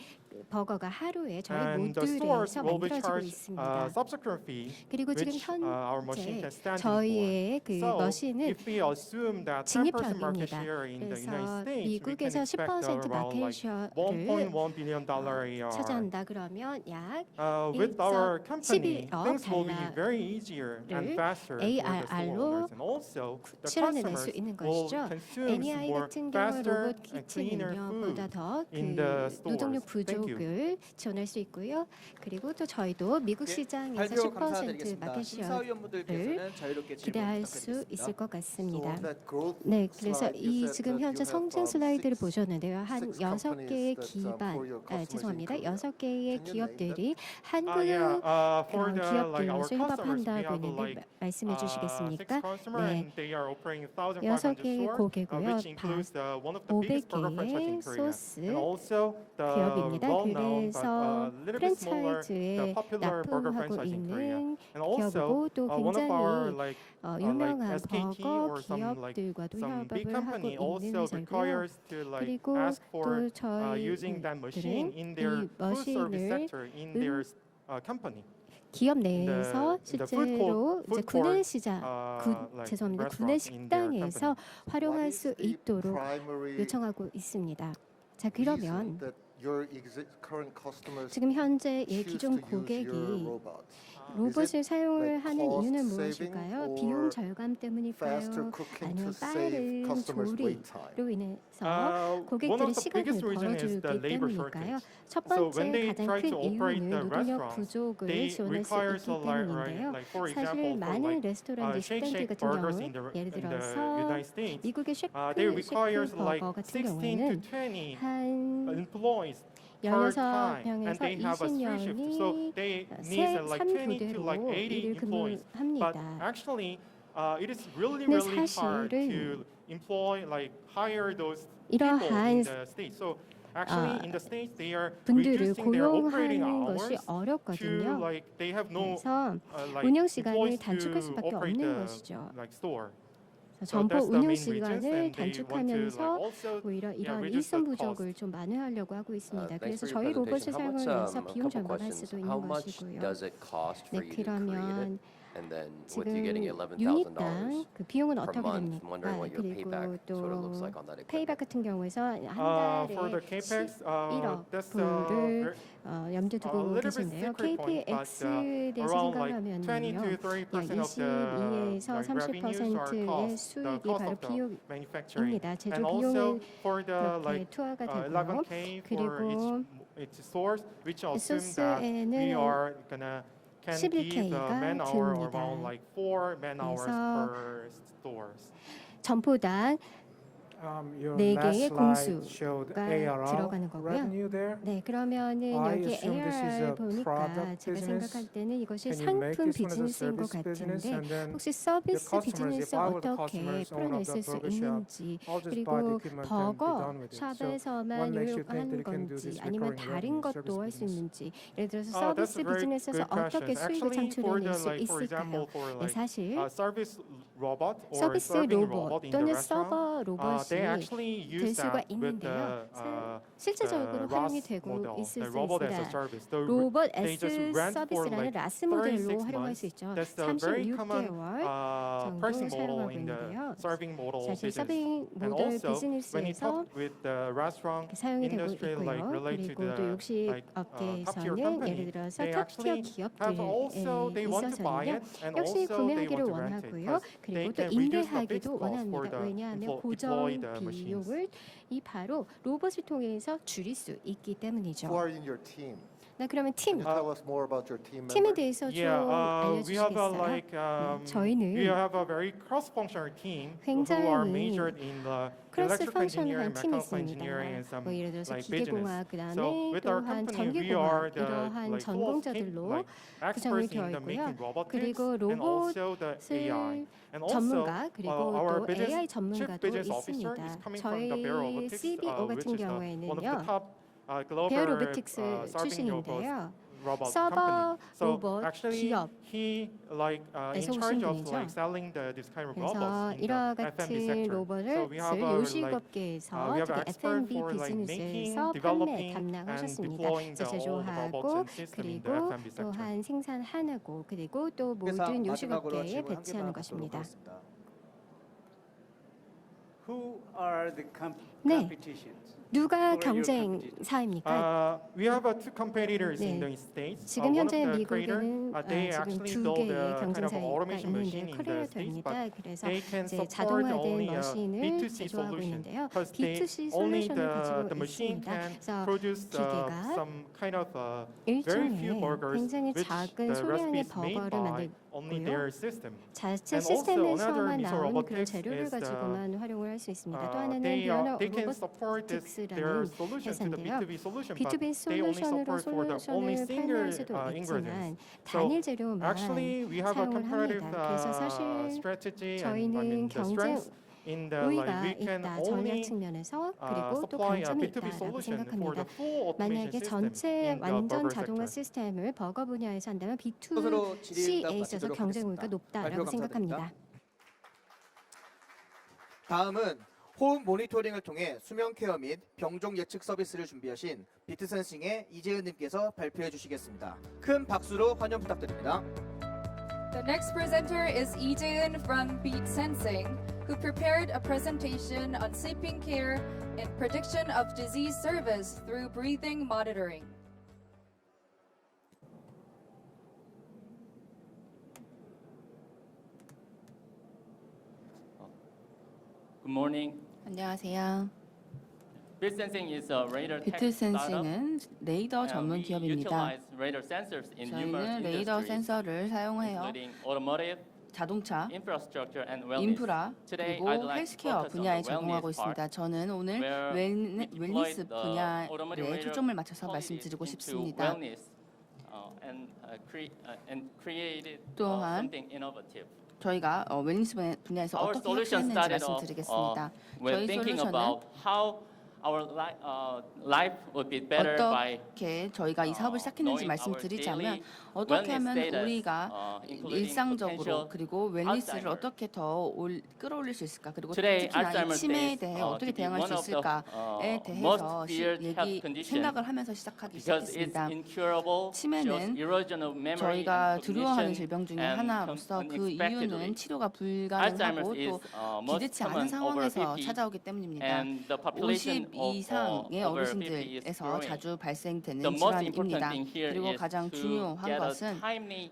버거가 하루에 저희 And the stores 모듈에서 will be 만들어지고 charged 있습니다. subscription fee, 그리고 지금 which our machine 현재 can stand in for. 저희의 그 So 머신은 if we assume that 10% market 진입형입니다. share in the United 그래서 States, we can 미국에서 expect 10% around like 마켓 $1.1 billion ARR. 차지한다 그러면 약 With our company, 11억 things will be very easier and faster for the store ARR로 owners, and also the 실현해낼 수 customers 있는 will 것이죠. consume 애니아이 more 같은 경우 faster 로봇 and cleaner 키트는요 food 보다 더 그 in the stores. 노동력 Thank you. 부족을 지원할 수 있고요. 그리고 또 저희도 미국 시장에서 발표 10% 감사드리겠습니다. 마켓 심사위원분들께서는 자유롭게 질문 기대할 수 부탁드리겠습니다. 있을 것 같습니다. So that growth 네, 그래서 slide, you 이 said 지금 that 현재 you have, 성장 슬라이드를 six 보셨는데요. 한 companies 6개의 that, 기반, for your customers in 죄송합니다. Korea. 6개의 Can you name 기업들이 them? 한국 For the like our 기업들로서 customers, we 협업한다고 have 있는데 like 말씀해 주시겠습니까? 6 customers, 네, and they are operating 1,500 6개의 stores, 고객고요. which includes one of the biggest burger franchise in 500개의 Korea, 소스 and also the 기업입니다. well-known but 그래서 little bit smaller, the 프랜차이즈에 popular burger 납품하고 franchise in Korea. 있는 And also, 기업이고 또 one of our 굉장히 like 유명한 SKT 버거 or some like 기업들과도 some big 협업을 하고 company 있는 also 회사고요. requires to like 그리고 ask for 또 using that machine in their 이 food service 머신을 sector in their company. 기업 내에서 the food 실제로 court- 이제 food 구내 court, 시장, like 죄송합니다. 구내 restaurants in their 식당에서 활용할 What is 수 the 있도록 primary 요청하고 있습니다. 자, reason 그러면 that your current customers 지금 현재 이 choose 기존 to use your 고객이 robots? 로봇을 사용을 like 하는 cost 이유는 saving 무엇일까요? or 비용 절감 faster 때문일까요? cooking 아니면 to save 빠른 customers wait time? 조리로 인해서 one 고객들의 of the 시간을 biggest reason is the 벌어주기 labor 때문일까요? shortage. 첫 So when 번째 they 가장 try 큰 to operate 이유는 the 노동력 restaurants, 부족을 they 지원할 수 require 있기 so 때문인데요. like for 사실 example for 많은 like 레스토랑들 Shake 식당들 Shack 같은 burgers 경우 in the 예를 들어서 United States, 미국의 they 셰프 requires like 버거 같은 16 to 경우에는 20 한 employees per time, and 16명에서 they have a 3 shift, so 20년이 they need like 20 to like 3교대로 80 일을 employees. But 근무합니다. actually, it is really 근데 really hard 사실은 to employ like hire those people 이러한 in the states. So actually, in the states, they are 분들을 reducing their operating 고용하는 hours 것이 to 어렵거든요. like they have no 그래서 like 운영 시간을 employees 단축할 to 수밖에 operate 없는 the 것이죠. like store. 점포 that's the 운영 main reasons, 시간을 and they want to like 단축하면서 also 오히려 이런 reduce 일손 the 부족을 cost. 좀 만회하려고 하고 있습니다. Thanks 그래서 for your 저희 로봇을 presentation. 사용을 How 해서 much, 비용 a couple 절감할 questions. 수도 How 있는 much 것이고요. does it cost for 네, you to create it? 그러면 And then with you getting 지금 $11,000 유닛당 그 비용은 per 어떻게 month, 됩니까? wondering what your 그리고 payback sort of looks 또 like on that equipment. 페이백 같은 경우에서 한 For the 달에 capex, 11억 that's 불을 염두 a 두고 little bit 계신데요. secret point, but KPX에 대해서 around like 20 생각하면요, to 30% of the 22에서 like revenues are 30%의 cost, the 수익이 cost 바로 of the manufacturing. 비용입니다. 제조 And also 비용은 for the 그렇게 like 투하가 되고요. 11K for 그리고 each stores, which assumes that we 소스에는 are gonna can give the 11K가 man-hour 듭니다. around like 4 man-hours 그래서 per stores. 점포당 Your 4개의 last slide 공수가 showed ARR 들어가는 거고요. revenue there. 네, 그러면은 I 여기 assume this is ARR a 보니까 product 제가 business. 생각할 때는 이것이 Can you make 상품 this one as a 비즈니스인 것 service business? 같은데 And then 혹시 the 서비스 customers, 비즈니스 if I were the 어떻게 customers, owner 풀어낼 of the 수 burger shop, 있는지 I'll just buy the 그리고 equipment and be 버거 done with it. So 샵에서만 what makes you think 요구하는 that you can do 건지 this 아니면 recurring 다른 revenue 것도 할 수 service business? 있는지 예를 들어서 That's 서비스 a very 비즈니스에서 good question. 어떻게 수익을 Actually, for 창출해낼 the, 수 like, for example, 있을까요? for 네, like 사실 service robot or 서비스 serving 로봇 robot in the 또는 restaurant, 서버 로봇이 they actually 될 use 수가 that with 있는데요. the 실제적으로 활용이 RAS 되고 model, 있을 the 수 robot as a 있습니다. service. 로봇 They just S rent for 서비스라는 like 라스 모델로 36 활용할 months. 수 있죠. That's the very common 36개월 정도 pricing model 사용하고 in the 있는데요. serving model 사실 business. 서빙 And 모델 also, when you 비즈니스에서 talk with the restaurant 사용이 되고 industry, like 있고요. related to 그리고 또 the 육식 like top-tier 업계에서는 company, 예를 들어서 they 탑티어 actually have also 기업들에 they want to buy 있어서는요. it and 역시 also they 구매하기를 want to rent it 원하고요. because 그리고 they 또 can reduce the fixed 임대하기도 cost for 원합니다. the 왜냐하면 deploy 고정 the machines. 비용을 이 바로 로봇을 통해서 줄일 수 있기 때문이죠. Who are in your team? 네, 그러면 팀, Can you tell us more about your team 팀에 members? 대해서 좀 we have a 알려주시겠어요? like 저희는 we have a very cross-functional team who are 굉장히 majored in the 크로스 electrical engineering, 펑셔널한 팀이 mechanical engineering, and 있습니다. some 뭐 예를 들어서 like business. 기계공학, 그다음에 So with our 또한 company, we 전기공학 are the 이러한 like full of 전공자들로 like 구성이 experts 되어 in the 있고요. making robotics 그리고 and also the AI. 로봇을 And also, 전문가 그리고 our 또 business AI chief 전문가도 business officer is 있습니다. coming from the Bear 저희 Robotics, CBO which 같은 is one of the 경우에는요. top global 베어 로보틱스 serving robot 출신인데요. robot 서버 company. So 로봇 actually, 기업 he like in 에서 charge 오신 of 분이죠. like selling this kind of 그래서 robots in 이와 the F&B 같은 sector. 로봇을 So we have our 요식업계에서 we have 특히 an expert F&B for like making, 비즈니스에서 판매 developing, and 담당하셨습니다. deploying 그래서 all the robots 제조하고 and system in the 그리고 F&B sector. 또한 생산하고 그리고 또 그래서 모든 마지막으로 요식업계에 질문 한 배치하는 개만 것입니다. 받도록 하겠습니다. Who are the 네. competitions? 누가 경쟁사입니까? We have two competitors in 네. the States. 지금 One of 현재 the creator, 미국에는 they 지금 actually 두 build 개의 a kind of 경쟁사가 automation 있는데 machine in the States, 코리아입니다. but 그래서 they can 이제 support 자동화된 only a 머신을 B2C 제조하고 solution 있는데요. because B2C only 솔루션을 가지고 the machine 있습니다. can 그래서 produce 기계가 some kind of very few 일종의 burgers 굉장히 which 작은 the 소량의 recipes made 버거를 by only 만들고요. their system. 자체 And also 시스템에서만 another Miso 나온 그런 Robotics 재료를 is 가지고만 활용을 할 수 있습니다. 또 하나는 they 비오너 can support their 로보틱스라는 solution to the 회사인데요. B2B solution, but B2B they only 솔루션으로 support for the only 솔루션을 single 판매할 수도 있지만 ingredients. So 단일 재료만 actually, we have a 사용을 competitive 합니다. 그래서 사실 strategy and 저희는 the strength in the like 우위가 we can 있다 전략 only 측면에서 그리고 또 supply a 강점이 B2B 있다라고 solution for 생각합니다. the full automation 만약에 system 전체 in the 완전 burger 자동화 sector. 시스템을 버거 분야에서 한다면 것으로 질의응답 B2C에 있어서 마치도록 경쟁 우위가 하겠습니다. 높다라고 발표 생각합니다. 감사드립니다. 다음은 호흡 모니터링을 통해 수면 케어 및 병종 예측 서비스를 준비하신 비트센싱의 이재은님께서 발표해 주시겠습니다. 큰 박수로 환영 부탁드립니다. The next presenter is Lee Jae-eun from bitsensing, who prepared a presentation on sleeping care and prediction of disease service through breathing monitoring. Good morning. 안녕하세요. bitsensing is a radar tech startup. 비트센싱은 레이더 전문 We 기업입니다. utilize radar sensors in numerous 저희는 레이더 industries, 센서를 사용해요. including automotive, 자동차, infrastructure, and wellness. 인프라, Today, 그리고 I'd like to 헬스케어 focus on 분야에 the 적용하고 wellness 있습니다. part, 저는 오늘 where we deployed 웰니스 the automotive 분야에 radar 초점을 맞춰서 quality 말씀드리고 into 싶습니다. wellness, and created 또한 something innovative. 저희가 웰니스 분야에서 Our 어떻게 solution 협조했는지 started off 말씀드리겠습니다. with 저희 thinking 솔루션은 about how our life would be better by 어떻게 저희가 이 사업을 시작했는지 knowing our 말씀드리자면 daily 어떻게 wellness 하면 status, 우리가 including 일상적으로 potential 그리고 웰니스를 Alzheimer. 어떻게 더 끌어올릴 수 있을까 그리고 Today, 특히나 이 Alzheimer's 치매에 is, 대해 to 어떻게 be 대응할 one 수 of the, 있을까에 대해서 most feared health 얘기 condition 생각을 하면서 시작하기 because it's 시작했습니다. incurable, shows 치매는 erosion of memory 저희가 and 두려워하는 cognition, 질병 중에 and 하나로서 그 unexpectedly. 이유는 치료가 Alzheimer's 불가능하고 is 또 기대치 않은 most common over 상황에서 50, 찾아오기 때문입니다. and the population 50 of 이상의 over 50 is 어르신들에서 growing. 자주 발생되는 The most important 질환입니다. thing here 그리고 is 가장 to 중요한 get a 것은 timely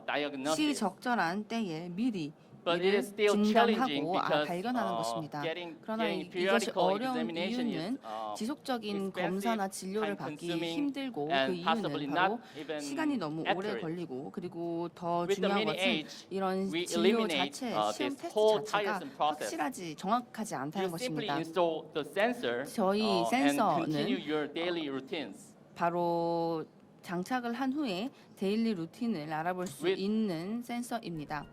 diagnosis. 시적절한 때에 미리 But it 이를 is still challenging 진단하고 because 발견하는 것입니다. 그러나 getting 이것이 periodical 어려운 examination 이유는 is 지속적인 expensive, 검사나 진료를 받기 time-consuming, 힘들고 그 and possibly 이유는 바로 not even 시간이 너무 오래 accurate. 걸리고 그리고 더 With the 중요한 mini 것은 age, 이런 we 진료 eliminate 자체, 시험 this 테스트 whole 자체가 tiresome process. 확실하지 정확하지 않다는 You simply 것입니다. install the sensor 저희 and 센서는 continue your daily routines. 바로 장착을 한 후에 데일리 루틴을 알아볼 수 With- 있는 센서입니다.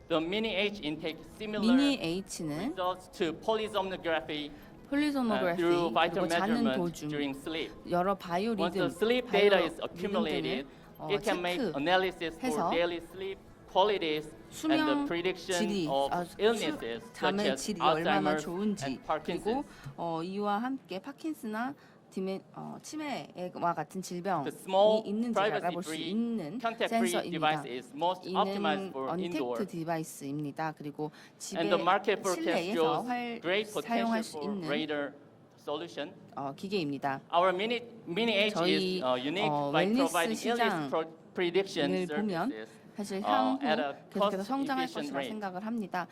The mini H intake similar 미니 H는 results to polysomnography 폴리소노그래피 through vital 그리고 자는 measurement 도중 during sleep. 여러 바이오 Once 리듬, the sleep 바이오 data is 리듬을 accumulated, it can make analysis 해서 for daily sleep qualities and the 수면 prediction 질이 of illnesses such 잠의 as 질이 얼마나 Alzheimer's 좋은지 and 그리고 Parkinson's. 이와 함께 파킨스나 치매와 같은 질병이 The small, 있는지 알아볼 수 privacy-free, 있는 contact-free device 센서입니다. is most optimized 이는 for indoor. 언택트 디바이스입니다. 그리고 집에 And the market forecast 실내에서 shows great 사용할 potential 수 for 있는 radar solution. 기계입니다. Our mini H 저희, is unique by 웰니스 providing illness prediction 시장을 보면 services 사실 향후 at a 계속해서 성장할 cost-efficient 것이라 rate. 생각을 합니다.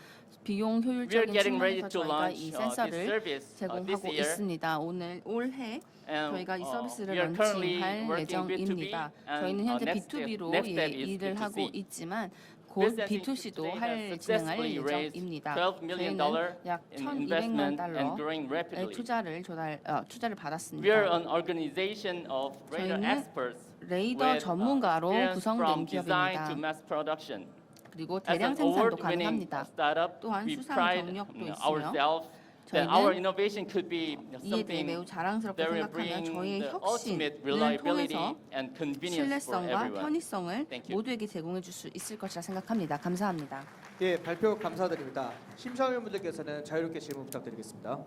비용 We are 효율적인 getting ready 측면에서 to 저희가 launch 이 this 센서를 service this 제공하고 year. 있습니다. 올해 And, 저희가 이 서비스를 we are currently 런칭할 working 예정입니다. B2B, and, 저희는 현재 next B2B로 step is 일을 B2C. 하고 있지만 곧 Bitsensing B2C도 today has 진행할 successfully raised 예정입니다. $12 million 저희는 약 in 1,200만 investment and 달러의 growing rapidly. 투자를 We are 받았습니다. an organization of radar 저희는 experts 레이더 with 전문가로 experience 구성된 from design to 기업입니다. mass production. 그리고 As 대량 an 생산도 award-winning 가능합니다. startup, 또한 we 수상 pride 경력도 있으며 ourselves that our 저희는 innovation could be 이에 대해 매우 something 자랑스럽게 that will 생각하며 bring 저희의 the 혁신을 ultimate reliability 통해서 and convenience for 신뢰성과 everyone. 편의성을 Thank you. 모두에게 제공해 줄 수 있을 것이라 생각합니다. 감사합니다. 예, 발표 감사드립니다. 심사위원분들께서는 자유롭게 질문 부탁드리겠습니다.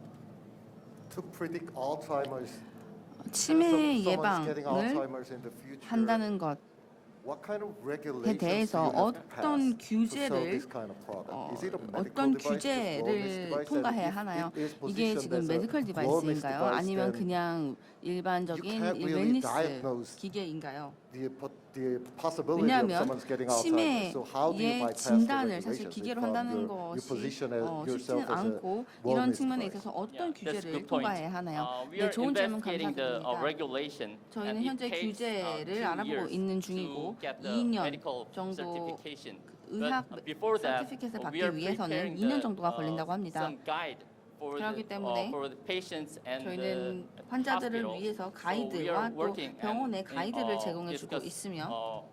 To predict Alzheimer's, 치매 someone's getting 예방을 Alzheimer's in the future, 한다는 것에 what kind of regulations 대해서 do you have to pass 어떤 to sell 규제를 this kind of product? Is it a medical 어떤 device, just wellness 규제를 device, 통과해야 and if 하나요? it is 이게 positioned 지금 as a 메디컬 wellness 디바이스인가요? device, 아니면 then 그냥 일반적인 you can't really 웰니스 diagnose 기계인가요? the possibility of 왜냐하면 someone's getting Alzheimer's. So how do you 치매의 bypass the 진단을 사실 regulations 기계로 if 한다는 you 것이 position yourself 쉽지는 as a 않고 이런 wellness 측면에 device? 있어서 어떤 Yeah, that's a 규제를 good point. 통과해야 하나요? We 네, are 좋은 질문 investigating the 감사드립니다. regulation, and 저희는 it 현재 takes 규제를 2 알아보고 years 있는 to 중이고 get the 2년 medical 정도 certification. 의학 But before that, 서티피켓을 we 받기 are 위해서는 preparing 2년 정도가 걸린다고 합니다. some guide for 그렇기 때문에 for the patients and the 저희는 환자들을 hospitals. 위해서 So we are 가이드와 또 working 병원의 and 가이드를 제공해 주고 discuss, 있으며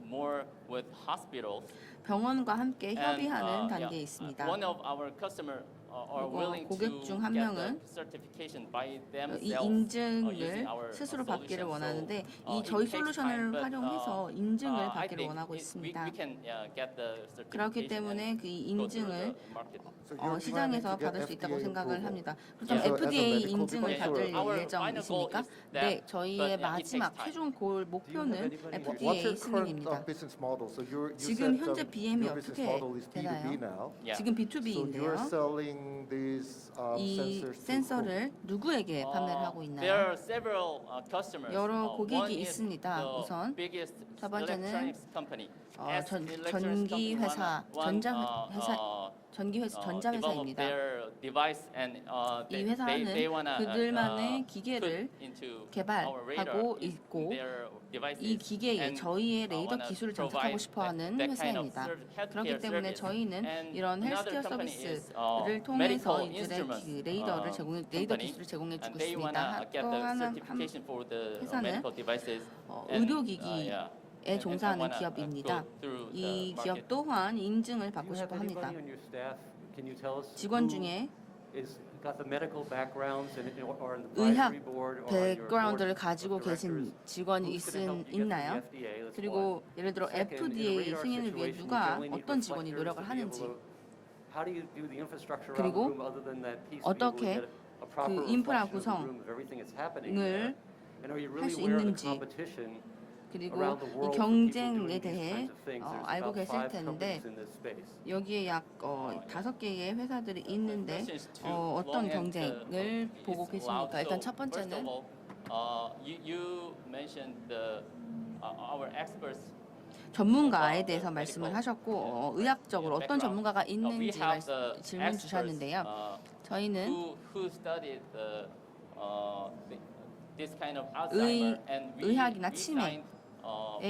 more with hospitals. 병원과 함께 협의하는 And, 단계에 있습니다. One of our customer are 그리고 willing 고객 to 중 한 get 명은 the certification by 이 themselves 인증을 using our 스스로 받기를 solution. 원하는데 So, 이 it 저희 takes time, 솔루션을 but, 활용해서 인증을 I 받기를 think 원하고 we 있습니다. can get the 그렇기 certification 때문에 and 그 go through 인증을 the market. So you're 시장에서 planning to 받을 get 수 있다고 FDA 생각을 approval. 합니다. 그럼 So as a FDA medical 인증을 device, 받을 our 예정이십니까? final goal is that, 네, 저희의 but, yeah, it takes 마지막 time. 최종 목표는 What's FDA your current 승인입니다. business model? So you 지금 said 현재 BM이 your business 어떻게 model is B2B 되나요? now. Yeah. 지금 So B2B인데요. you're selling these 이 sensors to 센서를 누구에게 판매를 하고 There 있나요? are several customers. 여러 고객이 One is 있습니다. the 우선 biggest 첫 번째는 electronics company. 전기 회사, 전자회사입니다. 이 회사는 그들만의 기계를 개발하고 있고 이 기계에 저희의 레이더 기술을 장착하고 싶어하는 회사입니다. 그렇기 때문에 저희는 이런 헬스케어 서비스를 통해서 이들의 레이더 기술을 제공해주고 있습니다. 또 하나 회사는 의료기기에 종사하는 기업입니다. 이 기업 또한 인증을 받고 싶어 합니다. 직원 중에 의학 백그라운드를 가지고 계신 직원이 있나요? 그리고 예를 들어 FDA 승인을 위해 누가 어떤 직원이 노력을 하는지 그리고 어떻게 그 인프라 구성을 할 수 있는지 그리고 이 경쟁에 대해 알고 계실 텐데 여기에 약 5개의 회사들이 있는데 어떤 경쟁을 보고 계십니까? 일단 첫 번째는 전문가에 대해서 말씀을 하셨고 의학적으로 어떤 전문가가 있는지 질문 주셨는데요. 저희는 who studied this kind of 의, Alzheimer and 의학이나 치매에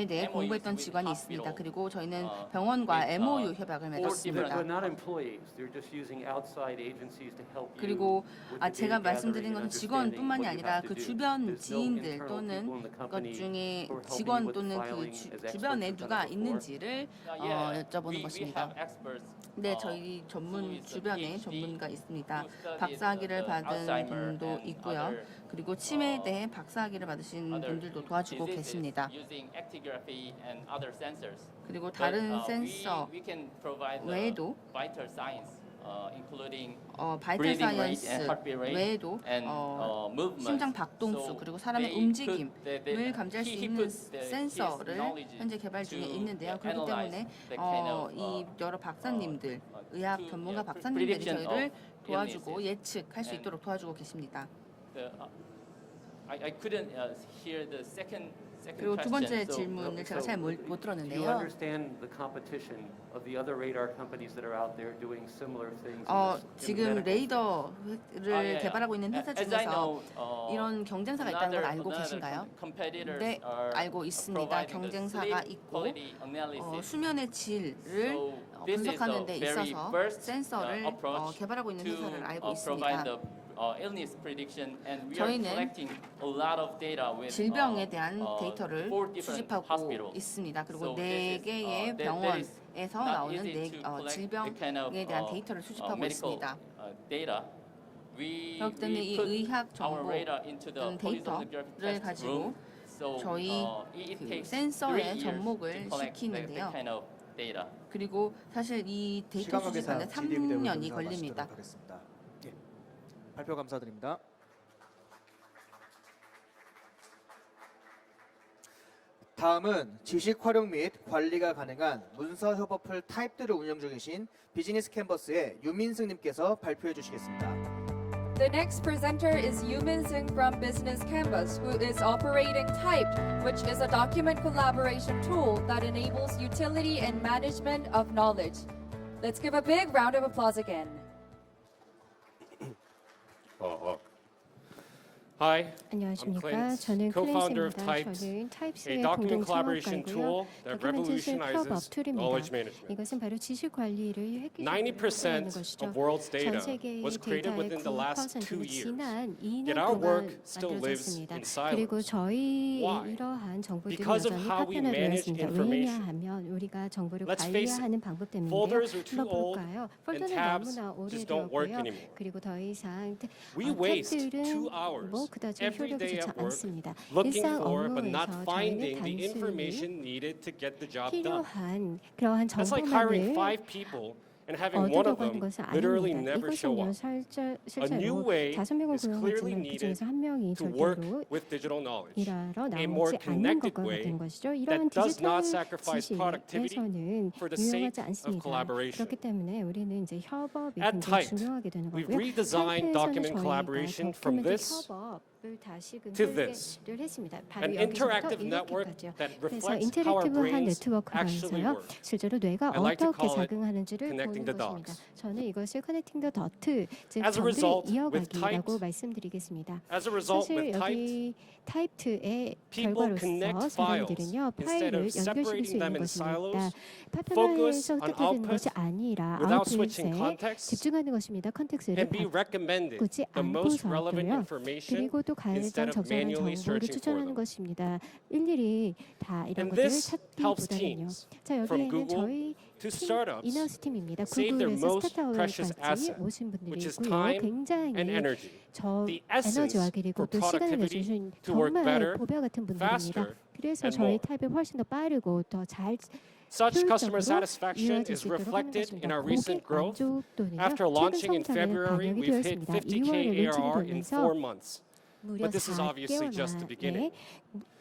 대해 공부했던 직관이 있습니다. 그리고 저희는 병원과 MOU 협약을 맺었습니다. But not employees. They're just using outside agencies to help you. 그리고 with the 제가 data 말씀드린 gathering and 것은 직원뿐만이 understanding 아니라 what 그 you have to do. 주변 There's no 지인들 internal 또는 people in the 것 company 중에 who are helping 직원 you with 또는 그 filing as experts 주변에 who've 누가 done it before. 있는지를 여쭤보는 we 것입니다. have experts. 네, 저희 전문 주변에 전문가 있습니다. 박사학위를 받은 분도 있고요. 그리고 치매에 대해 박사학위를 받으신 분들도 도와주고 계십니다. 그리고 다른 센서 외에도 바이탈 사이언스 외에도 심장 박동수 그리고 사람의 움직임을 감지할 수 있는 센서를 현재 개발 중에 있는데요. 그렇기 때문에 이 여러 박사님들, 의학 전문가 박사님들이 저희를 도와주고 예측할 수 있도록 도와주고 계십니다. I couldn't hear the second 그리고 두 번째 question. 질문을 제가 잘 못 Do you 들었는데요. understand the competition of the other radar companies that are out there doing similar things? in 지금 medical 레이더를 개발하고 있는 회사 중에서 이런 경쟁사가 있다는 걸 알고 계신가요? 네, 알고 있습니다. 경쟁사가 있고 수면의 질을 분석하는 데 있어서 센서를 개발하고 있는 회사를 알고 있습니다. 저희는 질병에 대한 데이터를 수집하고 있습니다. 그리고 4개의 병원에서 나오는 질병에 대한 데이터를 수집하고 있습니다. 그렇기 때문에 이 의학 정보 데이터를 가지고 저희 그 센서의 접목을 시키는데요. 그리고 사실 이 데이터 수집하는 3년이 걸립니다. 발표 감사드립니다. 다음은 지식 활용 및 관리가 가능한 문서 협업풀 타입들을 운영 중이신 비즈니스캔버스의 유민승님께서 발표해 주시겠습니다. The next presenter is Yoo-Min-seung from Business Canvas, who is operating Typed, which is a document collaboration tool that enables utility and management of knowledge. Let's give a big round of applause again. Hi, 안녕하십니까. 저는 co-founder of 클린트입니다. Typed, 저는 a 타입스의 document collaboration 공동창업가고요. tool that 도큐멘트 클럽업 revolutionizes 툴입니다. knowledge management. 이것은 바로 지식 관리를 획기적으로 90% 것이죠. of world's data 전 세계의 was created 데이터의 within the last 2 9%는 years. 지난 2년 Yet our work 동안 still lives 만들어졌습니다. in silence. 그리고 저희 Why? 이러한 정보들이 Because of 여전히 how we 파편화되어 manage 있습니다. information. 왜냐하면 우리가 정보를 Let's face it, 관리하는 방법 때문인데요. folders are too old 불러볼까요? and 폴더는 tabs 너무나 just don't work 오래되었고요. anymore. 그리고 더 이상 We waste 탭들은 2 hours 뭐 그다지 every 효력이 day 좋지 at work 않습니다. looking 일상 for but not 업무에서 finding 저희는 the 단순히 information needed to get the job done. 필요한 그러한 That's like hiring 정보만을 5 people and having one of 얻으려고 하는 them 것은 literally 아닙니다. never show 이것은요 up. A new 실제로 way 5명을 is clearly 고용하지만 needed 그중에서 1명이 to work 절대로 with digital knowledge. 일하러 A more 나오지 않는 connected 것과 way 같은 것이죠. that 이러한 does not 디지털 sacrifice productivity 지식에서는 for the sake 유용하지 of 않습니다. collaboration. 그렇기 때문에 우리는 이제 협업이 At 굉장히 Typed, 중요하게 되는 we've 거고요. redesigned 타입에서는 document 저희가 collaboration from 도큐멘트 this 협업을 다시금 to this. 설계를 했습니다. 바로 An 여기서부터 interactive network 이렇게까지요. that 그래서 reflects how our 인터랙티브한 brains 네트워크가 actually 있어요. work. 실제로 뇌가 I like to 어떻게 call it 작용하는지를 connecting 보는 the 것입니다. dots. 저는 이것을 커넥팅 더 더트, 즉 As a 정들이 result, with 이어가기라고 Typed, 말씀드리겠습니다. As a result, 사실 with Typed, 여기 타입트의 people connect 결과로서 사람들은요 files 파일을 instead of 연결시킬 수 separating them 있는 in 것입니다. silos, 파편화해서 focus on 흩어지는 것이 output 아니라 without switching 아웃풋에 context, 집중하는 것입니다. 컨텍스트를 and be recommended 바꾸지 the most relevant 않고서도요. information 그리고 또 instead 가장 of 적절한 manually 정보를 searching for 추천하는 them. 것입니다. 일일이 다 이런 And 것들을 this helps 찾기보다는요. teams 자 from 여기에는 Google 저희 to 팀 startups 이너스 팀입니다. save their 구글에서 most precious 스타트업까지 asset, 오신 분들이 which is 있고요. time 굉장히 and energy. 저 The essence 에너지와 그리고 for 또 시간을 productivity 내주신 to work 정말 better, 보배 같은 분들입니다. faster, 그래서 and 저희 more. 타입이 훨씬 더 빠르고 더 잘 Such customer 효율적으로 satisfaction 이루어질 is 수 있도록 하는 reflected 것입니다. in our recent 고객 growth. 만족도는요. After 최근 launching in 성장에 February, 반영이 we've hit 되었습니다. 50K 2월에 ARR in 론칭되면서 4 months. 무려 But this is obviously 4개월 just the 만에 beginning.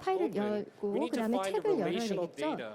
파일을 open, we 열고 need to 그다음에 find the 탭을 열어야 relational 되겠죠. data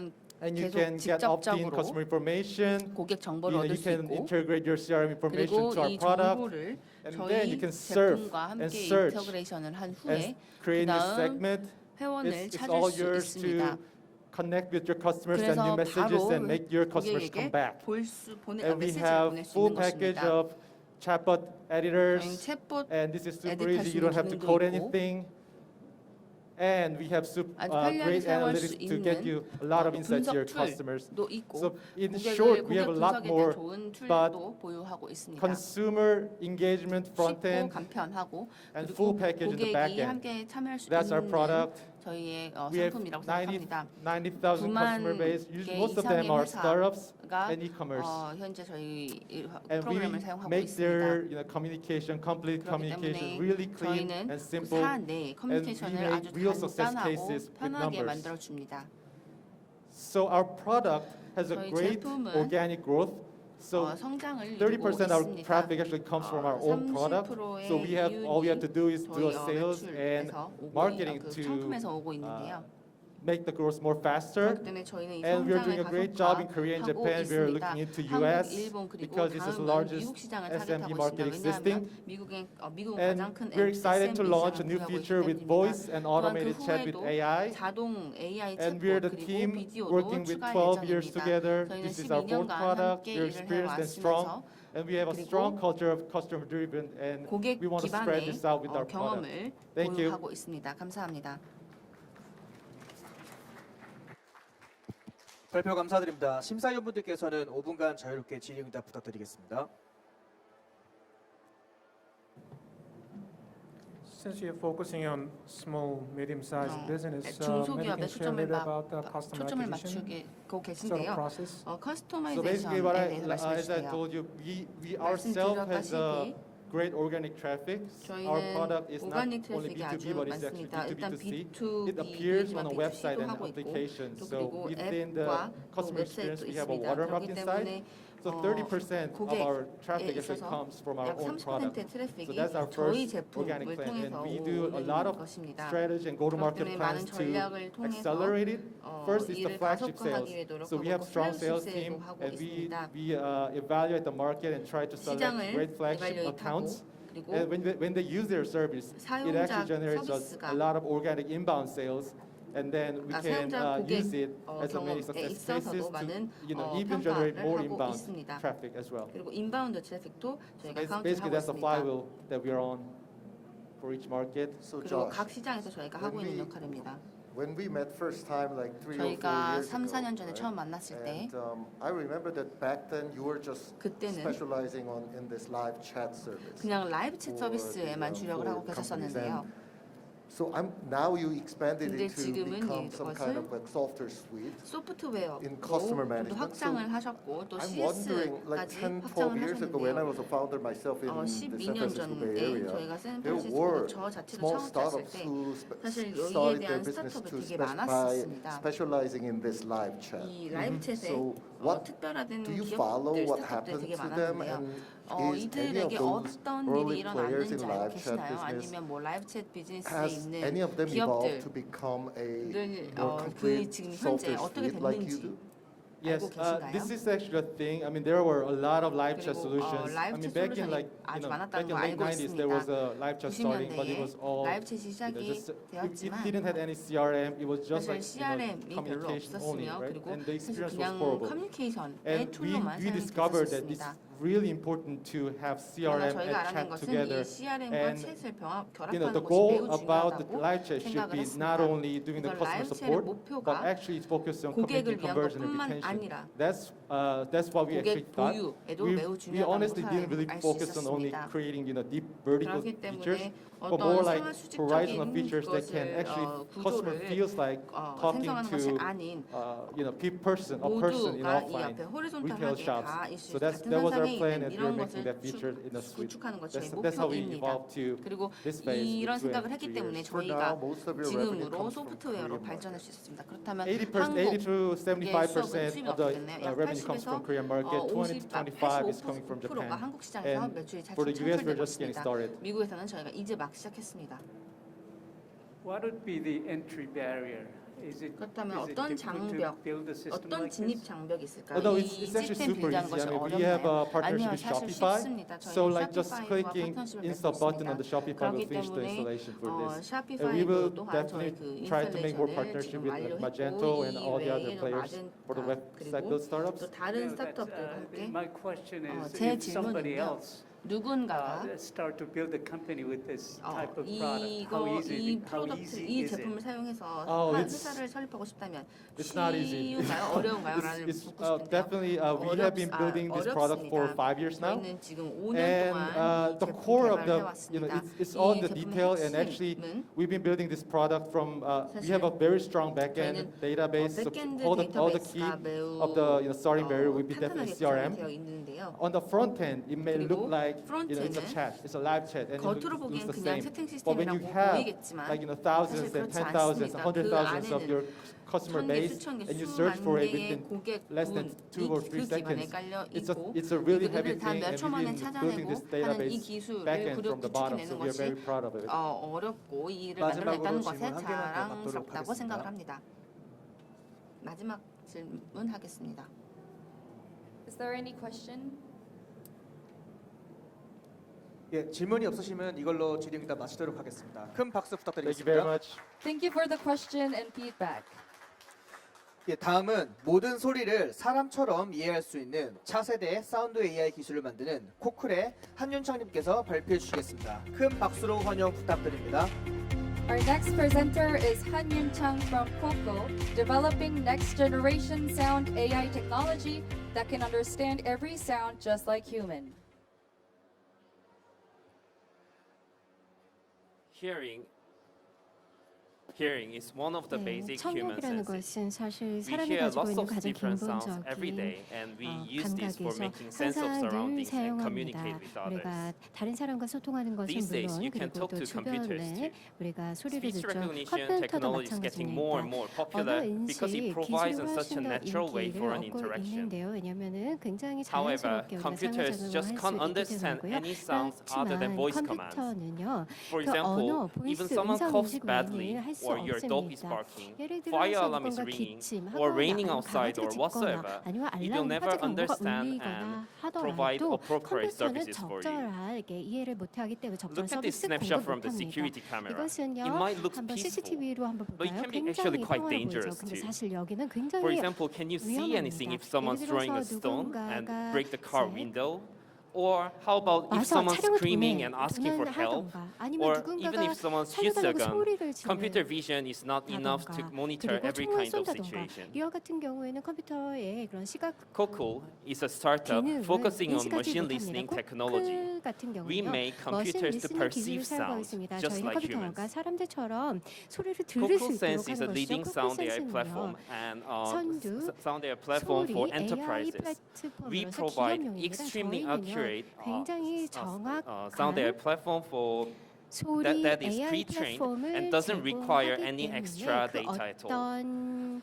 그런 And you 계속 can get opt-in 직접적으로 customer information. 고객 정보를 얻을 You 수 can 있고 integrate your CRM information 그리고 to our 이 product. 정보를 And then you 저희 can surf 제품과 and 함께 search 인터그레이션을 한 and 후에 create new 그다음 segment. 회원을 It's 찾을 all 수 yours 있습니다. to connect with your customers, send new 그래서 messages, 바로 and make your customers come 고객에게 back. 메시지를 And we have 보낼 수 full 있는 package 것입니다. of chatbot editors, 저희는 챗봇 and this is super 에디트할 easy. 수 You don't 있는 have to 기능도 code 있고 anything. And we have 아주 편리하게 great 사용할 수 analytics to get 있는 you a lot of insights to your 분석 customers. 툴도 있고 So in 고객을 short, we 고객 have a lot 분석에 more, 대한 좋은 but 툴도 보유하고 있습니다. consumer engagement front 쉽고 end 간편하고 and 그리고 full package in the back 고객이 end. 함께 참여할 수 That's our 있는 product. 저희의 We have 상품이라고 생각합니다. 90,000 customer base. Usually most of them are startups and e-commerce. 현재 저희 And we 프로그램을 사용하고 make 있습니다. their communication, complete 그렇기 communication, 때문에 really clean 저희는 and simple. 사안 내 커뮤니케이션을 make 아주 real success 간단하고 cases with 편하게 numbers. 만들어 줍니다. So our product has a 저희 great 제품은 organic growth. So 성장을 이루고 30% of our 있습니다. traffic actually comes from our own product. So we have all we have to do is do a sales and marketing to 상품에서 오고 있는데요. make the growth more faster. 그렇기 때문에 저희는 이 And we're 성장을 doing a great job in Korea and 가속화하고 Japan. We're 있습니다. looking into 한국, US 일본 그리고 because this is the 다음은 largest 미국 시장을 SMB 타겟하고 market 있습니다. existing. 왜냐하면 미국은 And 가장 큰 we're excited to SMB launch a 시장을 new 보유하고 feature 있기 with 때문입니다. voice and 또한 automated 그 chat with 후에도 AI. 자동 AI And we're the 챗봇 team 그리고 비디오도 working with 추가할 12 years 예정입니다. together. 저희는 This is our fourth 12년간 product. 함께 We're 일을 experienced and 해왔으면서 strong. And we have a 그리고 strong culture of customer driven, and 고객 we want to spread 기반의 this out with our product. 경험을 Thank you. 보유하고 있습니다. 감사합니다. 발표 감사드립니다. 심사위원분들께서는 5분간 자유롭게 질의응답 부탁드리겠습니다. Since you're focusing on small, medium-sized business, maybe you 중소기업에 can share a little about the customer 초점을 acquisition 맞추고 sort of 계신데요. process. So basically, what 커스터마이제이션에 대해서 말씀해 as I 주세요. told you, we ourselves has a 말씀드렸다시피 great organic traffic. Our 저희는 product is not 오가닉 only 트래픽이 B2B, 아주 but it's actually 많습니다. 일단 B2B2C. It B2B appears on a B2B지만 website B2C도 and 하고 있고 application. 또 So 그리고 within the 앱과 또 customer experience, 웹사이트도 we have a 있습니다. watermark 그렇기 inside. 때문에 So 30% of our traffic actually 있어서 comes from our 약 own 30%의 product. So 트래픽이 that's our 저희 first organic 제품을 plan, and 통해서 we do a lot 오는 of 것입니다. strategy and go-to-market 그렇기 때문에 plans 많은 to 전략을 통해서 accelerate it. First is the 일을 flagship sales. 가속화하기 위해 노력하고 So we have 있고 strong 플래그십 sales 세일도 team, 하고 and 있습니다. we evaluate the market and try to select 시장을 great flagship evaluate하고 accounts. 그리고 And when they use their service, it 사용자 actually generates 서비스가 a lot of organic inbound sales. And then we can 사용자 use 고객 it as a many 경험에 success 있어서도 cases to 많은 even generate 평가를 more 하고 inbound 있습니다. traffic as well. 그리고 인바운드 트래픽도 저희가 카운트를 Basically, 하고 that's the 있습니다. flywheel that we're on for each market. So 그리고 Josh, 각 시장에서 저희가 하고 있는 역할입니다. when we met first time like 3 or 4 저희가 years 3, ago, 4년 전에 right? 처음 만났을 때 And I remember that back then you were just 그때는 specializing in this live chat service. 그냥 라이브 챗 for 서비스에만 the, 주력을 하고 for companies. 계셨었는데요. So now you expanded 근데 it to 지금은 become some kind 이것을 of like software suite. 소프트웨어로 in customer 또 management. 확장을 So 하셨고 또 I'm wondering, like CS까지 10, 12 확장을 years ago when I 하셨는데요. was a founder myself in the San 12년 Francisco Bay 전에 Area, 저희가 there 샌프란시스코 were 저 자체로 small 창업했을 startups 때 who 사실 여기에 started their 대한 business 스타트업이 to 되게 많았습니다. specializing in this live chat. 이 라이브 챗에 So what 특별화된 do you follow? 기업들 What 스타트업들이 happened 되게 to them? 많았는데요. And is any of 이들에게 those 어떤 early 일이 players in 일어났는지 알고 live chat 계시나요? business? 아니면 뭐 라이브 챗 비즈니스에 Has 있는 any of them evolved 기업들 to become a 늘 more 그 complete 지금 software 현재 어떻게 suite like you 됐는지 do? Yes, 알고 계신가요? this is actually a thing. I mean, there were a lot of live chat 그리고 solutions. I 라이브 mean, 챗 back in 솔루션이 like 아주 back 많았다는 in 거 late 알고 90s, there was 있습니다. a live chat starting, but it 90년대에 was all 라이브 챗이 시작이 it 되었지만 didn't have any CRM. It was just 사실 like CRM이 별로 communication only, 없었으며 right? 그리고 And the 사실 experience was 그냥 horrible. 커뮤니케이션의 And 툴로만 we discovered that it's 사용했었습니다. really important to have 그러나 CRM 저희가 and 알아낸 chat 것은 together. 이 CRM과 And 챗을 the 결합하는 것이 goal 매우 about the 중요하다고 live chat should 생각을 be 했습니다. not only doing the 그래서 customer 라이브 챗의 support, but 목표가 actually it's focused on 고객을 community 위한 conversion and 것뿐만 retention. 아니라 That's what we actually 고객 thought. 보유에도 매우 We 중요하다고 honestly didn't really 알 수 focus on only 있었습니다. creating deep vertical 그렇기 features, 때문에 but more 어떤 like 생활 horizonal 수직적인 features that can 것을 actually customer 구조를 feels like talking 생성하는 것이 to 아닌 a person in 모두가 이 offline 앞에 retail 호리존탈하게 shops. 다 있을 So 같은 that was our 상상이 plan 있는 as we were 이런 making that 것을 feature in the suite. 구축하는 것이 저희 That's how we 목표입니다. evolved to 그리고 this phase with 이런 2 생각을 and 했기 3 때문에 years. For 저희가 now, most of your revenue 지금으로 comes from 소프트웨어로 Korean 발전할 수 있었습니다. 그렇다면 80 to 75% 수입이 of the 어떻게 됐나요? 약 revenue comes 80에서 from Korean market. 20 to 25 is coming from 85%가 Japan. 한국 시장에서 And 매출이 잘 for the US, we're 창출되고 just getting 있습니다. started. 미국에서는 저희가 이제 막 시작했습니다. What would be the entry barrier 그렇다면 어떤 장벽, 어떤 진입 장벽이 있을까요? Although 이 it's actually 시스템 super 빌드하는 easy. 것이 I mean, we have 어렵나요? a partnership 아니요, with 사실 Shopify. 쉽습니다. So 저희는 like just 샤피파이와 clicking 파트너십을 맺고 install button on the 있습니다. Shopify will 그렇기 finish the 때문에 installation for this. And we 샤피파이도 will 또한 저희 그 definitely try to make more 인스톨레이션을 partnership 지금 with like 완료했고 Magento and all the other 이외에 players for the website build startups. 또 다른 스타트업들과 함께 My question is, 제 if somebody 질문은요. else 누군가가 start to build a company with this type of product, 이 how 프로덕트, easy 이 is it? 제품을 사용해서 Oh, 회사를 설립하고 싶다면 It's not easy. 쉬운가요? 어려운가요? 라는 It's 묻고 싶은데요. definitely we have been building this product for 5 years now. 저희는 지금 5년 And 동안 the 이 core 제품 of the, 개발을 it's 해왔습니다. all 이 the 제품의 detail. And actually, 핵심은 we've been building this product from. We have a very strong backend database. 백엔드 All the key 데이터베이스가 매우 of the starting value will be definitely 탄탄하게 CRM. 구성되어 있는데요. On the front end, it may 그리고 look like it's a 프론트에는 chat, it's a live chat, and it 겉으로 looks 보기엔 the 그냥 same. 채팅 But when you 시스템이라고 have 보이겠지만 like thousands 사실 and 그렇지 10,000s, 않습니다. 그 100,000s of 안에는 your customer 천 개, base, 수천 개, and you search for 수만 it 개의 within 고객 less than 2 or 3 그 기반에 seconds. 깔려 It's 있고 a really heavy 이들을 다 thing, 몇 and 초 we've 만에 been building 찾아내고 this 하는 이 database 기술을 backend from the bottom, 구축해내는 so we are 것이 very proud of it. 어렵고 이 일을 마지막으로 만들어냈다는 것에 질문 한 개만 더 받도록 자랑스럽다고 하겠습니다. 생각을 합니다. 마지막 질문하겠습니다. Is there any question? 예, 질문이 없으시면 이걸로 질의응답 마치도록 하겠습니다. 큰 박수 Thank you very 부탁드리겠습니다. much. Thank you for the question and feedback. 예, 다음은 모든 소리를 사람처럼 이해할 수 있는 차세대 사운드 AI 기술을 만드는 코클의 한윤창님께서 발표해 주시겠습니다. 큰 박수로 환영 부탁드립니다. Our next presenter is Han Yoonchang from Cochl, developing next generation sound AI technology that can understand every sound just like human. Hearing is one of the basic human 청력이라는 senses. 것은 사실 We 사람이 hear 가지고 lots 있는 of 가장 different sounds every 근본적인 day, and we use this for 감각에서 making sense of 항상 늘 surroundings and 사용합니다. communicate with 우리가 others. 다른 사람과 소통하는 것은 These days, 물론 you can 그리고 talk 또 to computers 주변에 too. 우리가 소리를 Speech 듣죠. recognition 컴퓨터도 technology is getting more and 마찬가지입니다. more 언어 popular because it 인식 provides 기술이 such a 훨씬 더 natural way for 인기를 an 얻고 interaction. 있는데요. 왜냐하면은 굉장히 However, 자연스럽게 우리가 computers just can't 상호작용을 할 수 있기 understand 때문이고요. any sounds other than 그렇지만 voice commands. 컴퓨터는요. For 그 example, 언어, even 보이스, someone 음성 coughs 인식 badly, 외에는 할 수 or your dog is 없습니다. barking, 예를 fire 들어서 alarm is 누군가 ringing, 기침하거나 or raining 아니면 outside 강아지가 or 짖거나 whatsoever, 아니면 it will 알람 never 화재 경보가 understand 울리거나 and provide 하더라도 appropriate 컴퓨터는 services for you. 적절하게 이해를 못하기 때문에 적절한 Look at this 서비스 snapshot 공급 from the 못합니다. security camera. 이것은요, It might look 한번 peaceful, CCTV로 한번 but it 볼까요? can be actually 굉장히 quite 평화로워 보이죠. dangerous 근데 too. 사실 여기는 For 굉장히 example, can you see anything if 위험합니다. someone's 예를 throwing a 들어서 stone and 누군가가 break the car 제 window? Or how about if 와서 someone's 촬영을 screaming 도내 and asking for help? 도난하던가 아니면 Or even 누군가가 if someone shoots a 살려달라고 gun, 소리를 computer vision is not enough to 지른다던가 monitor 그리고 every 총을 kind of 쏜다던가 situation. 이와 같은 경우에는 컴퓨터의 그런 시각 Cochl is a startup 기능을 focusing on 인식하지 machine 못합니다. listening technology. 코클 같은 We 경우는요, make 머신 computers to 리스닝 perceive 기술을 사용하고 sound 있습니다. just 저희는 like 컴퓨터가 humans. 사람들처럼 소리를 들을 Cochl 수 있도록 Sense is a 하는 leading 것이죠. sound AI 코클 platform 센스는요, and 선두, sound AI platform for 소리, AI enterprises. We 플랫폼으로서 provide 기업용입니다. extremely 저희는요, accurate 굉장히 sound AI 정확한 platform for 소리 that is AI pre-trained 플랫폼을 and doesn't require 제공하기 any 때문에 extra 그 data at all. 어떤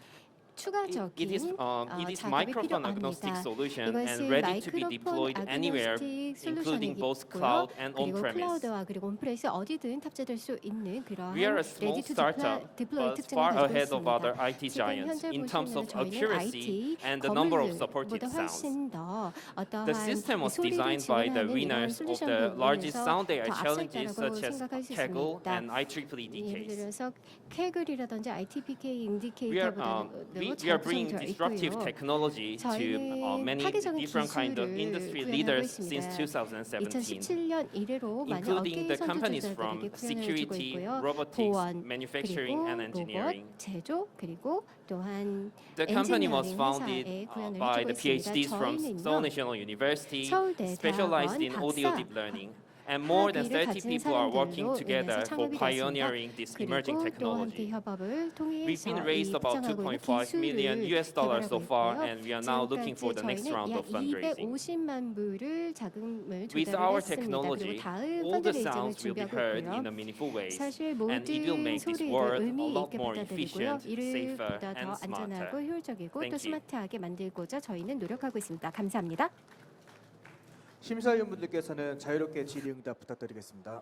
추가적인 It is 작업이 microphone agnostic 필요합니다. solution and 이것은 ready to be 마이크로폰 deployed anywhere, 아그노스틱 including both 솔루션이고요. cloud and 그리고 on-premise. 클라우드와 그리고 온프레미스 어디든 탑재될 수 있는 그러한 We are a small 레디 투 startup, 디플로이 but 특징을 far 가지고 ahead of other 있습니다. IT 지금 giants 현재 in terms 보시면 of 저희는 accuracy IT and the number of supported 거물보다 sounds. 훨씬 더 The 어떠한 system was 소리를 designed by the 지원하는 이런 winners of 솔루션 the largest 부분에서 sound AI 더 challenges 앞섰다라고 such as 생각할 수 Cochl 있습니다. and IEEE 예를 case. 들어서 케글이라든지 ITPK We are bringing 인디케이터보다는 disruptive technology to 저희는 many 파괴적인 different kind of 기술을 industry 구현하고 leaders 있습니다. since 2017. 2017년 이래로 많은 including 업계 the companies 선두주자들에게 from 구현을 주고 security, 있고요. robotics, 보안, manufacturing, 그리고 and 로봇, engineering. 제조, 그리고 또한 The company was 엔지니어링 founded 회사에 구현을 by 해주고 the PhDs 있습니다. from 저희는요, Seoul National University, 서울대 specialized 대학원 in audio 박사 deep learning. And more than 학위를 30 가진 people are working 사람들로 together 인해서 for 창업이 pioneering this emerging 그리고 또 함께 technology. 협업을 We've 통해서 been 이 raised about 부정하고 있는 2.5 million 기술을 US dollars so 개발하고 far, 있고요. and we are now looking for the next 지금까지 round 저희는 of fundraising. 250만 불을 자금을 With our 조달을 했습니다. technology, 그리고 다음 all the 펀드레이징을 sounds will be 준비하고 heard 있고요. in a meaningful way, 사실 and it will 모든 make this 소리를 world a 의미 lot 있게 more 받아들이고요. efficient, 이를 safer, 보다 더 and 안전하고 smarter. 효율적이고 또 Thank you. 스마트하게 만들고자 저희는 노력하고 있습니다. 감사합니다. 심사위원분들께서는 자유롭게 질의응답 부탁드리겠습니다.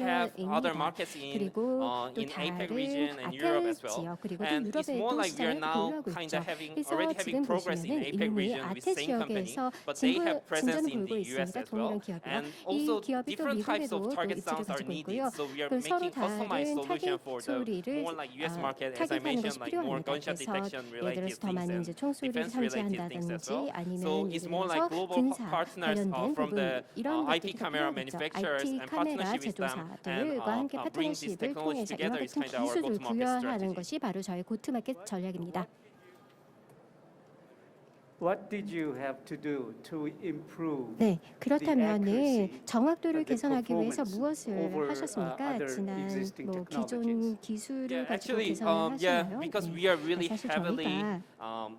have other 필요입니다. markets in 그리고 또 in APEC 다른 region and Europe 아태 as well. 지역 그리고 또 And it's 유럽에도 more like we are 시장을 now 보유하고 kind 있죠. of having 그래서 already 지금 having progress in 보시면은 APEC 이미 region with 아태 same company, 지역에서 but they 진전을 have presence in 보이고 the US 있습니다. as well. 동일한 기업이요. And 이 also 기업이 또 different types 미국에도 of 또 target 위치를 sounds are 가지고 needed. 있고요. So we are 그 서로 making customized 다른 solution 타깃 for the 소리를 more like US market, as I 타깃하는 mentioned, 것이 like more 필요합니다. gunshot 그래서 detection 예를 related 들어서 더 things 많은 and 이제 총소리를 defense related things as 탐지한다든지 well. 아니면 So it's 예를 more like 들어서 global 군사 partners 관련된 from 부분 the 이런 IP 것들이 camera 필요하겠죠. manufacturers IT and 카메라 partnership with them and 제조사들과 함께 bring this 파트너십을 technology 통해서 이와 together is 같은 kind of our 기술을 go-to-market 부여하는 strategy. 것이 바로 저희 고트마켓 전략입니다. What did you have to do to improve 네, 그렇다면은 accuracy 정확도를 and the 개선하기 위해서 performance 무엇을 over, 하셨습니까? other 지난 existing 뭐 기존 technologies? 기술을 가지고 Actually, 개선을 yeah, 하시나요? because 네. we are really 사실 heavily 저희가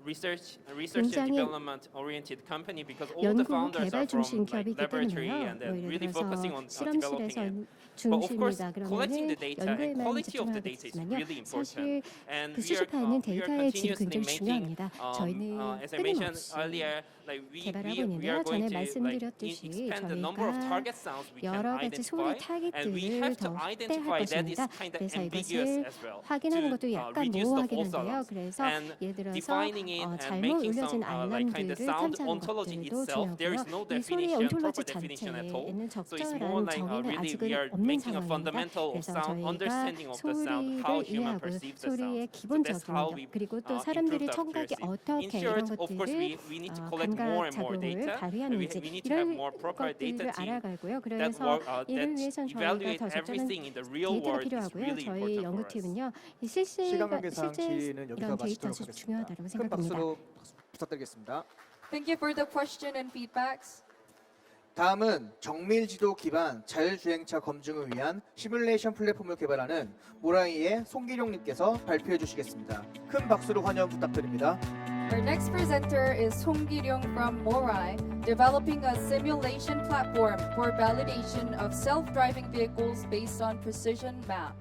research and 굉장히 development oriented company because all the 연구 founders 개발 are from 중심 like 기업이기 laboratory 때문에요. and 뭐 then 예를 really focusing on 들어서 developing 실험실에서 it. But of course, 중심이다 collecting the 그러면은 data and 연구에만 quality of the data is 집중하겠지만요. really important. 사실 And 그 we 수집하는 are 데이터의 질이 continuously 굉장히 making, 중요합니다. 저희는 as I mentioned 끊임없이 earlier, like we 개발하고 are 있는데요. going 전에 to like 말씀드렸듯이 expand the number of 저희가 target sounds we can 여러 가지 소리 identify, and we 타깃들을 have to 더 확대할 identify that is 것입니다. kind of 그래서 ambiguous 이것을 as well. 확인하는 것도 to 약간 reduce the false 모호하긴 한데요. alarms. 그래서 And 예를 들어서 defining it and 잘못 making 울려진 some like kind of 알람들을 sound 탐지하는 ontology 것들도 itself, there is 중요하고요. no 이 소리의 definition, 온톨로지 proper definition at all. 자체에는 So it's 적절한 more like 정의는 really 아직은 we are 없는 making a 상황입니다. fundamental of 그래서 sound, 저희가 understanding of the sound, how 소리를 human 이해하고 perceives the 소리의 sound. So that's how 기본적인 we 그리고 또 improve 사람들이 the 청각이 accuracy. In 어떻게 이런 short, of course, 것들을 we need to collect more 감각 and more 작용을 data. And 발휘하는지 we need to have 이런 more proper data 것들을 team 알아가고요. that 그래서 work, 이를 that 위해선 저희가 evaluate 더 적절한 everything in the real 데이터가 world is 필요하고요. really 저희 important for us. 연구팀은요, 이 시간 관계상 실제 질의는 여기서 이런 마치도록 데이터가 하겠습니다. 중요하다고 큰 생각합니다. 박수로 부탁드리겠습니다. Thank you for the question and feedbacks. 다음은 정밀지도 기반 자율주행차 검증을 위한 시뮬레이션 플랫폼을 개발하는 모라이의 송기룡님께서 발표해 주시겠습니다. 큰 박수로 환영 부탁드립니다. Our next presenter is Song Ki-ryong from Morai, developing a simulation platform for validation of self-driving vehicles based on precision map.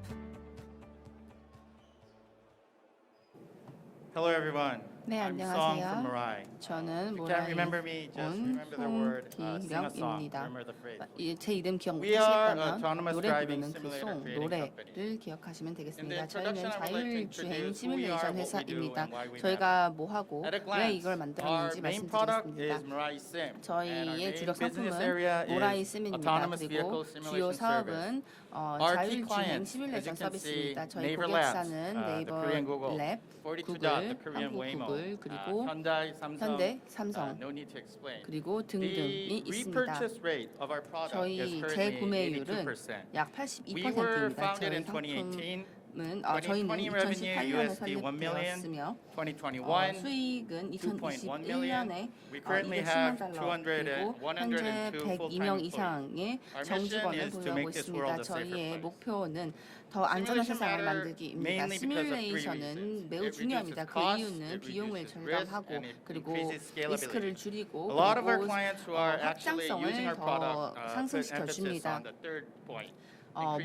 Hello everyone. 네, I'm Song from 안녕하세요. Morai. 저는 If you can't remember 모라이 me, just 온 remember the word sing a song. 송기령입니다. Remember the phrase. 제 이름 기억 We are 못하시겠다면 autonomous 노래 driving 부르는 그 simulator 송, creating 노래를 company. 기억하시면 In the 되겠습니다. introduction, 저희는 I would like to 자율주행 introduce who we are, 시뮬레이션 what we do, 회사입니다. and why we 저희가 뭐 하고 At a 왜 glance, 이걸 our 만들었는지 main product 말씀드리겠습니다. is Morai Sim, and our 저희의 main 주력 business 상품은 area 모라이 is 심입니다. autonomous 그리고 vehicle 주요 simulation 사업은 service. Our key 자율주행 clients, as 시뮬레이션 you can see, 서비스입니다. 저희 Naver Labs, 고객사는 the 네이버 Korean Google, 랩, 42 구글, Dot, the Korean 한국 Waymo, 구글, 그리고 Hyundai, Samsung, 현대, 삼성, no need to explain. 그리고 The 등등이 있습니다. repurchase rate of our product is 저희 currently 재구매율은 82%. 약 We were 82%입니다. founded 저희 in 2018. 저희는 2020 revenue 2018년에 USD 1 million. 설립되었으며 2021, 수익은 2.1 million. 2021년에 We currently 210만 have 달러 그리고 현재 102 102명 full-time 이상의 Our 정직원을 mission is to 보유하고 make this world 있습니다. a safer 저희의 place. 목표는 더 안전한 Simulation 세상을 matter 만들기입니다. mainly because of three 시뮬레이션은 reasons. 매우 It 중요합니다. reduces 그 cost, 이유는 it 비용을 reduces risk, 절감하고 and it 그리고 increases scalability. 리스크를 줄이고 A lot of our 그리고 clients who are actually using 확장성을 our 더 product put 상승시켜 emphasis 줍니다. on the third point.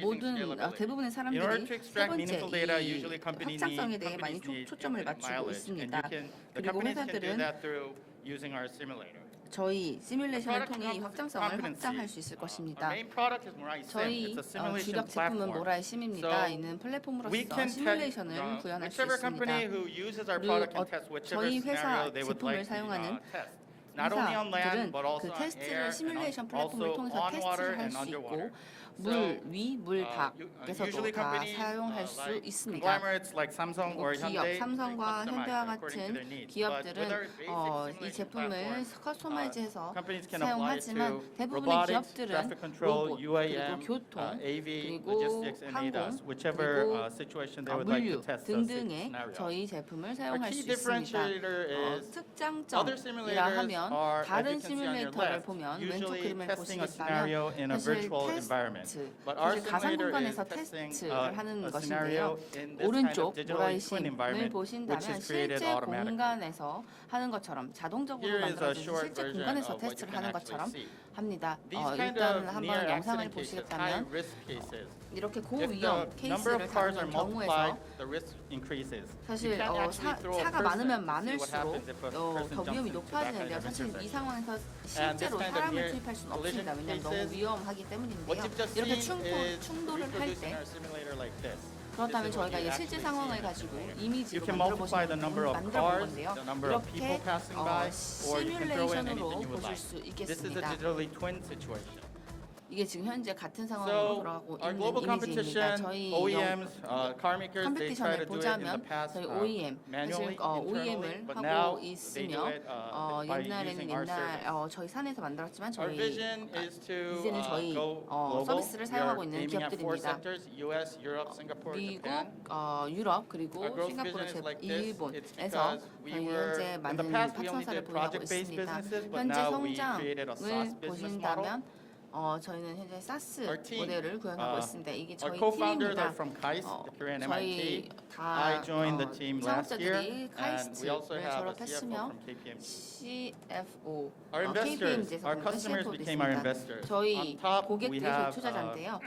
모든 대부분의 In order 사람들이 to 세 extract 번째 meaningful data, 이 usually companies 확장성에 need 대해 많이 초점을 맞추고 mileage, and 있습니다. the 그리고 companies can do 회사들은 that through using our simulator. 저희 시뮬레이션을 The product 통해 이 확장성을 competency. 확장할 수 있을 것입니다. Our main product is Morai Sim. 저희 It's a simulation 주력 제품은 platform. 모라이 심입니다. So 이는 we 플랫폼으로서 can 시뮬레이션을 구현할 수 whichever company 있습니다. who uses our product can test whichever 저희 회사 scenario they would 제품을 like to 사용하는 test. Not only on land, 회사들은 but also 그 on air, 테스트를 and 시뮬레이션 플랫폼을 also 통해서 on water 테스트를 할 and 수 있고 underwater. 물 위, 물 밖에서도 Usually 다 companies 사용할 수 like 있습니다. conglomerates like Samsung or 기업, Hyundai, 삼성과 they 현대와 customize according to their 같은 needs. But with 기업들은 our basic 이 simulation 제품을 platform, 커스터마이즈해서 companies can apply 사용하지만 to 대부분의 robotics, 기업들은 traffic control, 로봇, UAM, 그리고 교통, AV, 그리고 logistics, and 항공, ADAS, whichever 그리고 situation they would like to 물류 test the 등등의 scenario. 저희 제품을 Our 사용할 key 수 있습니다. differentiator is other 특장점이라 simulators 하면 are, as 다른 you can see on your 시뮬레이터를 left, 보면 왼쪽 usually 그림을 testing a 보시겠다면 scenario in a 사실 virtual environment. 테스트, But our 사실 가상 simulator is 공간에서 testing 테스트를 하는 a 것인데요. scenario in this kind of 오른쪽 digitally twin 모라이심을 environment, which 보신다면 is created 실제 automatically. 공간에서 하는 것처럼 자동적으로 Here is a 만들어진 short 실제 version 공간에서 of what you 테스트를 can 하는 actually 것처럼 see. 합니다. These kind 일단 of 한번 near 영상을 accident cases, high 보시겠다면 risk cases. 이렇게 If 고위험 the number 케이스를 of cars are 다루는 경우에서 multiplied, the risk increases. You 사실 can't actually throw a 차가 person 많으면 to see what 많을수록 happens if a 더 person 위험이 jumps into that kind 높아지는데요. of 사실 이 intersection. 상황에서 And this 실제로 kind of 사람을 near 투입할 수는 collision 없습니다. 왜냐하면 너무 cases, 위험하기 What 때문인데요. you've just 이렇게 seen is 충돌을 할 reproduced in 때 our simulator like this. 그렇다면 This is what 저희가 you 이 실제 actually 상황을 see. 가지고 You 이미지로 can multiply the number of 만들어 볼 cars, 건데요. the number of people 이렇게 passing by, or you can throw in 시뮬레이션으로 anything you would 보실 like. 수 This is a 있겠습니다. digitally twin situation. 이게 지금 현재 같은 상황으로 돌아가고 our 있는 global 이미지입니다. competition, 저희 OEMs, car makers, they try 컴피티션을 to do it in the 보자면 past 저희 OEM manually, 사실 internally, OEM을 but now 하고 they do 있으며 it by 옛날에는 using our service. 저희 산에서 만들었지만 Our 저희 vision is to 이제는 저희 go global. 서비스를 We are 사용하고 있는 aiming at 4 기업들입니다. sectors: US, Europe, Singapore, 미국, Japan. 유럽 그리고 Our growth 싱가포르, vision is like this. It's 일본에서 because we 저희 were 현재 in 많은 the past we only 파트너사를 did 보유하고 project-based 있습니다. businesses, but 현재 now we created a SaaS 성장을 business model. 보신다면 저희는 현재 사스 Our team, 모델을 구현하고 있습니다. 이게 Our 저희 co-founders 팀입니다. are from KAIST, the Korean MIT. 저희 다 I joined the team last year, 창업자들이 and we also 카이스트를 have a CFO 졸업했으며 from KPMG. CFO, Our investors, KPMG에서 our customers CFO도 became our 있습니다. investors. On 저희 top, we 고객들이 저희 have 투자자인데요.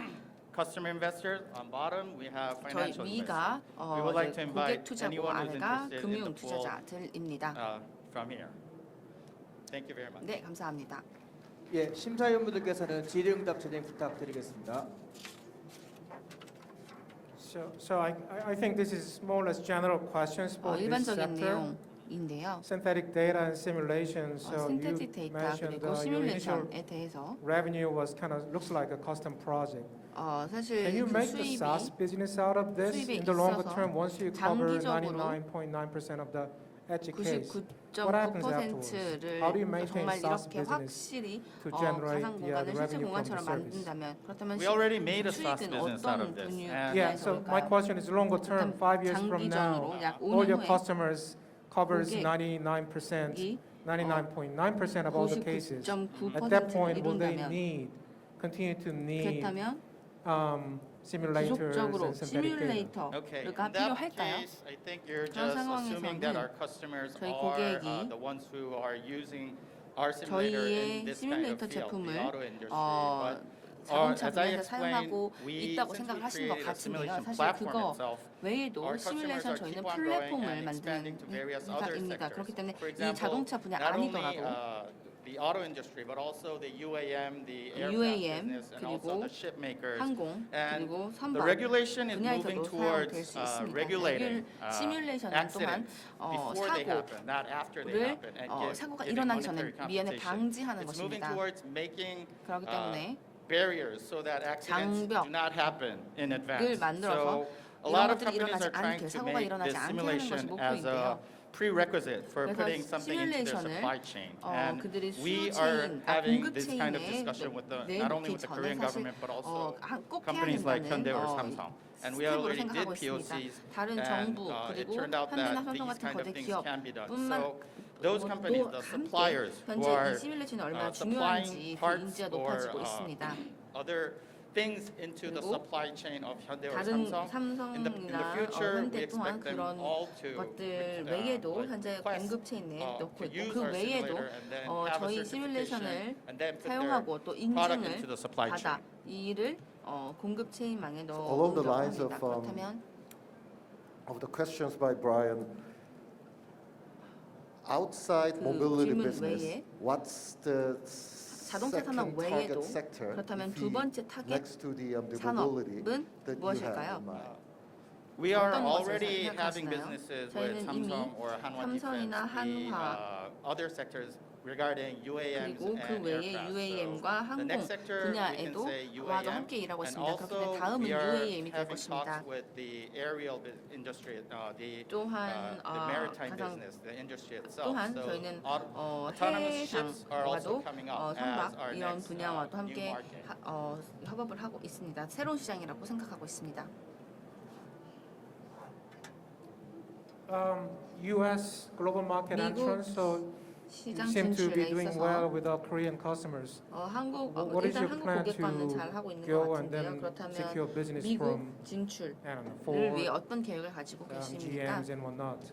customer investors. On bottom, we have 저희 financial 위가 investors. We would like to 고객 invite 투자고 anyone who's 아래가 interested in 금융 the pool 투자자들입니다. from here. Thank you very much. 네, 감사합니다. 예, 심사위원분들께서는 질의응답 진행 부탁드리겠습니다. So I think this is more or less general questions for this 일반적인 sector. 내용인데요. Synthetic data and simulation. So you 신테틱 데이터 mentioned 그리고 your initial 시뮬레이션에 대해서 revenue was kind of looks like a custom project. 사실 Can you 그 make the 수입이 SaaS business out of this 수입에 in the longer 있어서 term once you cover 장기적으로 99.9% of the edge case? What happens afterwards? 99.9%를 How do you maintain 정말 SaaS 이렇게 business 확실히 to generate 가상 the 공간을 실제 revenue from the 공간처럼 service? 만든다면 그렇다면 We already made a SaaS 수익은 business out 어떤 of this. 분야에서 Yeah, so my question is longer term, 5 years from now, 장기적으로 약 all 5년 your 후에 customers covers 고객 99%, 99.9% of all the cases. At that 99.9%를 point, will they 이룬다면 continue to need 그렇다면 simulators 지속적으로 and synthetic data? Okay, 시뮬레이터가 in that 필요할까요? case, I think you're 그런 just assuming that our 상황에서는 customers 저희 are 고객이 the ones who are using our simulator 저희의 in this kind of 시뮬레이터 field, 제품을 the auto industry. But 자동차 as I 분야에서 사용하고 explained, we 있다고 since we 생각을 하시는 것 created a 같은데요. simulation 사실 platform 그거 itself, 외에도 our customers 시뮬레이션 are 저희는 keep on growing 플랫폼을 and 만드는 expanding to various other 회사입니다. sectors. 그렇기 때문에 For 이 example, 자동차 분야 not only 아니더라도 the auto industry, but also the UAM, the aircraft UAM business, and also 그리고 the ship makers. 항공 And 그리고 the 선박 regulation is moving 분야에서도 towards 사용될 수 있습니다. regulating 시뮬레이션은 또한 accidents before they happen, not after they happen, and 사고가 giving 일어나기 전에 monetary 미연에 compensation. 방지하는 It's moving 것입니다. towards making 그렇기 때문에 barriers so that accidents 장벽 do not happen in 를 advance. 만들어서 So a lot 이런 of 것들이 companies 일어나지 are trying 않게 to 사고가 make 일어나지 this 않게 하는 것이 simulation as a 목표인데요. prerequisite for 그래서 putting something into their 시뮬레이션을 supply chain. And 그들이 we are 수요체인, having 공급 this kind of 체인에 discussion with not only with the 내놓기 Korean 전에 사실 government but also 꼭 해야 companies like Hyundai or 된다는 Samsung. And we 스텝으로 already did 생각하고 있습니다. POCs, 다른 and 정부 it 그리고 turned out 현대나 that 삼성 these 같은 kind of 거대 things 기업 can be done. 뿐만 So those companies, the suppliers who 현재 are 이 시뮬레이션이 얼마나 supplying 중요한지 그 parts 인지가 or 높아지고 있습니다. other things into the 그리고 supply chain of Hyundai or 다른 Samsung. In the 삼성이나 future, we 현대 또한 expect them 그런 all to 것들 외에도 현재 request, 공급 체인에 넣고 to 있고 use 그 our 외에도 simulator and then have a 저희 certification 시뮬레이션을 and then put their 사용하고 또 product into 인증을 the supply 받아 chain. 이를 공급 체인망에 along the 넣으려고 lines 합니다. of, 그렇다면 Of the questions by Brian, outside 그 mobility 질문 business, 외에 what's the 자동차 산업 second target 외에도 sector 그렇다면 두 번째 타겟 next to the mobility 산업은 that you have 무엇일까요? in mind? We are 어떤 것을 already having 생각하시나요? businesses with 저희는 이미 Samsung or Hanwha Defense, 삼성이나 the 한화 other sectors regarding UAMs 그리고 그 and 외에 aircraft. UAM과 So the 항공 next sector we can 분야에도 say 와도 UAM, 함께 일하고 and 있습니다. 그렇기 also 때문에 다음은 we are UAM이 될 having 것입니다. talks with the aerial industry, the 또한 maritime 가상 business, the industry itself. 또한 So 저희는 autonomous ships are also coming up as 선박 our 이런 next 분야와도 new 함께 market. 협업을 하고 있습니다. 새로운 시장이라고 생각하고 있습니다. U.S. global market 미국 entrance, so you 시장 seem to be 진출에 doing well 있어서 with our Korean customers. 한국 What is 일단 your 한국 plan 고객과는 to 잘 하고 있는 것 go and 같은데요. then 그렇다면 secure business 미국 from 진출을 I don't know, 위해 Ford, 어떤 계획을 가지고 계십니까? GMs and whatnot?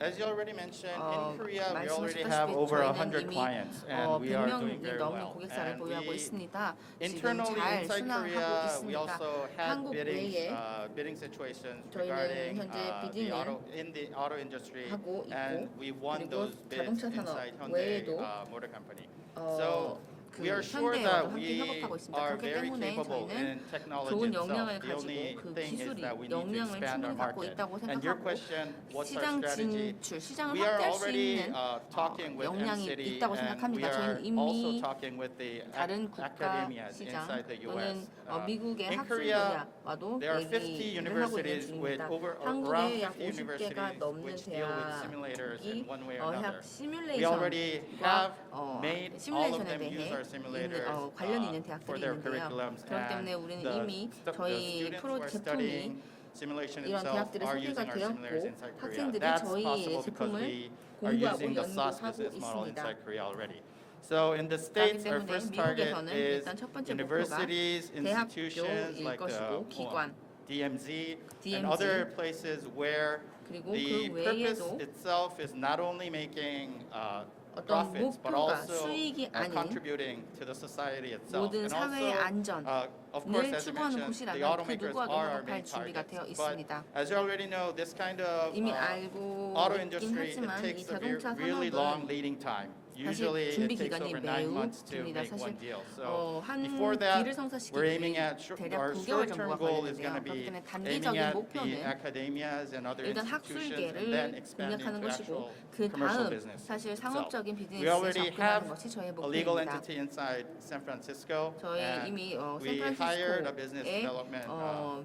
As you already mentioned, in Korea we already 말씀하셨다시피 have over 저희는 100 이미 clients, and we are doing 100명이 very 넘는 well. 고객사를 And 보유하고 we 있습니다. 지금 internally 잘 inside 순항하고 Korea, we 있습니다. also had 한국 외에 bidding situations 저희는 regarding 현재 the 비딩을 in the auto industry, 하고 and 있고 we won 그리고 those bids 자동차 산업 inside Hyundai 외에도 Motor Company. So 그 We are sure 현대에도 that 함께 we 협업하고 있습니다. are 그렇기 very 때문에 capable 저희는 in technology 좋은 itself. 역량을 The only 가지고 그 thing is 기술이 that we need to 역량을 expand our 충분히 갖고 market. 있다고 And your 생각하고 question, what's our 시장 strategy? 진출, 시장을 We are 확대할 수 already 있는 talking with 역량이 NCity, 있다고 and we 생각합니다. are 저희는 also 이미 talking with the 다른 국가 academias 시장 inside the 또는 US. 미국의 In 학술 Korea, 분야와도 there are 50 얘기를 하고 있는 universities with 중입니다. over around 한국에 약 50 universities 50개가 넘는 which deal with simulators in 대학이 one way or another. We 시뮬레이션과 already have made all of 시뮬레이션에 them use 대해 our simulators 관련이 있는 for 대학들이 their 있는데요. curriculums, 그렇기 때문에 and 우리는 the 이미 저희 students who 프로 are 제품이 studying simulation 이런 itself 대학들에 are 소개가 using our simulators 되었고 inside Korea. 학생들이 That's 저희의 possible because 제품을 we are 공부하고 using the SaaS 연구하고 business model 있습니다. inside Korea already. So in the 그렇기 States, our 때문에 first target 미국에서는 is 일단 첫 번째 목표가 universities, institutions 대학교일 like 것이고 기관, DMZ, DMZ, and other places where 그리고 the 그 purpose 외에도 itself is not only making 어떤 profits, but 목표가 also 수익이 아닌 contributing to the society itself. 모든 And 사회의 also, of course, 안전을 as you 추구하는 mentioned, the 곳이라면 그 automakers 누구와도 are our 협업할 main 준비가 되어 targets. But 있습니다. as you already know, this kind of 이미 알고 auto 있긴 industry, it 하지만 이 takes a 자동차 really long 산업은 leading time. 사실 Usually 준비 it takes 기간이 over 9 매우 months to 깁니다. make 사실 one deal. So 한 before that, 딜을 성사시키기 we're aiming 위해 at 대략 our 9개월 short-term 정도가 goal is going 걸리는데요. to 그렇기 be 때문에 aiming 단기적인 at the 목표는 academias and other 일단 institutions, and 학술계를 then expanding 공략하는 to 것이고 actual 그 commercial 다음 business. 사실 itself. 상업적인 We 비즈니스에 already have 접근하는 것이 저의 a legal 목표입니다. entity inside San Francisco, 저희 and 이미 we hired a business 샌프란시스코에 development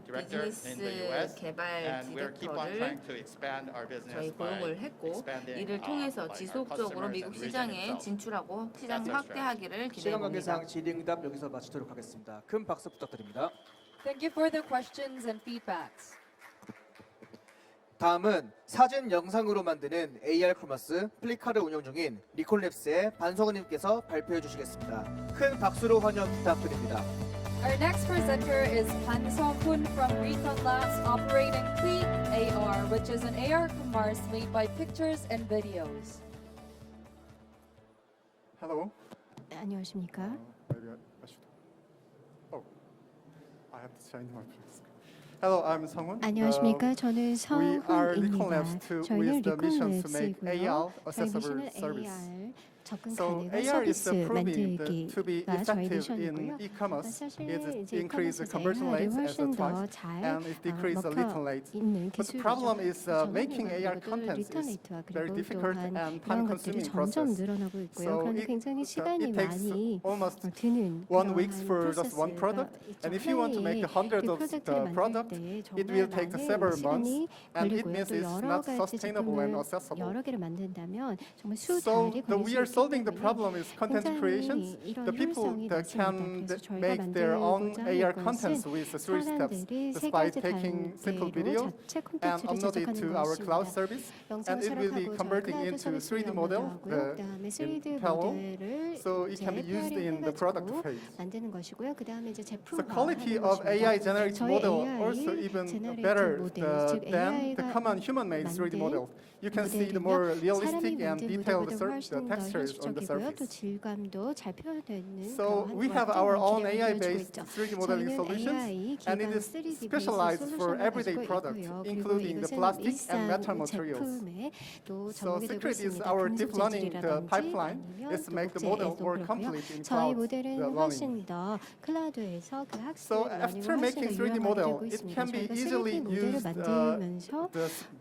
director in the 비즈니스 US, 개발 and we're keep on 디렉터를 trying to expand our business 저희 by 고용을 했고 expanding 이를 통해서 like our 지속적으로 customers 미국 and region 시장에 itself. 진출하고 시장을 That's our 확대하기를 기대해 시간 봅니다. 관계상 질의응답 여기서 마치도록 하겠습니다. 큰 박수 부탁드립니다. Thank you for the questions and feedbacks. 다음은 사진 영상으로 만드는 AR 커머스 플리카를 운영 중인 리콜랩스의 반성우님께서 발표해 주시겠습니다. 큰 박수로 환영 부탁드립니다. Our next presenter is Han Song-hoon from Recon Labs operating Click AR, which is an AR commerce made by pictures and videos. Hello. 안녕하십니까? Maybe I should. Oh, I have to change my place. Hello, I'm Sung-hoon. 안녕하십니까? 저는 We are Recon 성훈입니다. Labs to 저희는 with the mission to make 리콘랩스이고요. AR 저희 accessible 미션은 service. AR 접근 So 가능한 AR is 서비스 proving to be 만들기가 저희 effective in 미션이고요. e-commerce. 사실 It 이제 increase the e-commerce conversion AR이 rates as 훨씬 더 advised, 잘 and it decrease the return 먹혀 rate. 있는 But the 기술이죠. problem is making 전환을 AR 그리고 또 content 리턴 is 레이트와 very 그리고 difficult 또한 and 이런 것들이 time-consuming 점점 process. 늘어나고 있고요. So 그런데 굉장히 시간이 it takes 많이 almost 드는 1 week 그러한 for just one product, 프로세스가 and if you want to make hundreds of the product, it will take several months, and it means it's not sustainable and accessible. 여러 개를 만든다면 정말 So 수달이 걸릴 we 수 are 있기 solving the 때문에 problem is content creations. The people that can make their own AR contents with the 3 steps just by taking simple video and upload it to our cloud service, and it will be converting into 3D model, in Palo, so it can be used in the product phase. 만드는 것이고요. 그다음에 이제 제품 The quality of AI generated model also even better than the common human-made 3D model. You can see the more realistic and detailed textures on the 또 surface. 질감도 잘 표현되는 So we have our own AI-based 3D modeling solutions, and it is specialized for everyday products, including the plastic and metal materials. So secret is our deep learning pipeline is to make the model more complete in 저희 cloud 모델은 learning. 훨씬 더 클라우드에서 그 학습 So after making 3D model, it can be easily used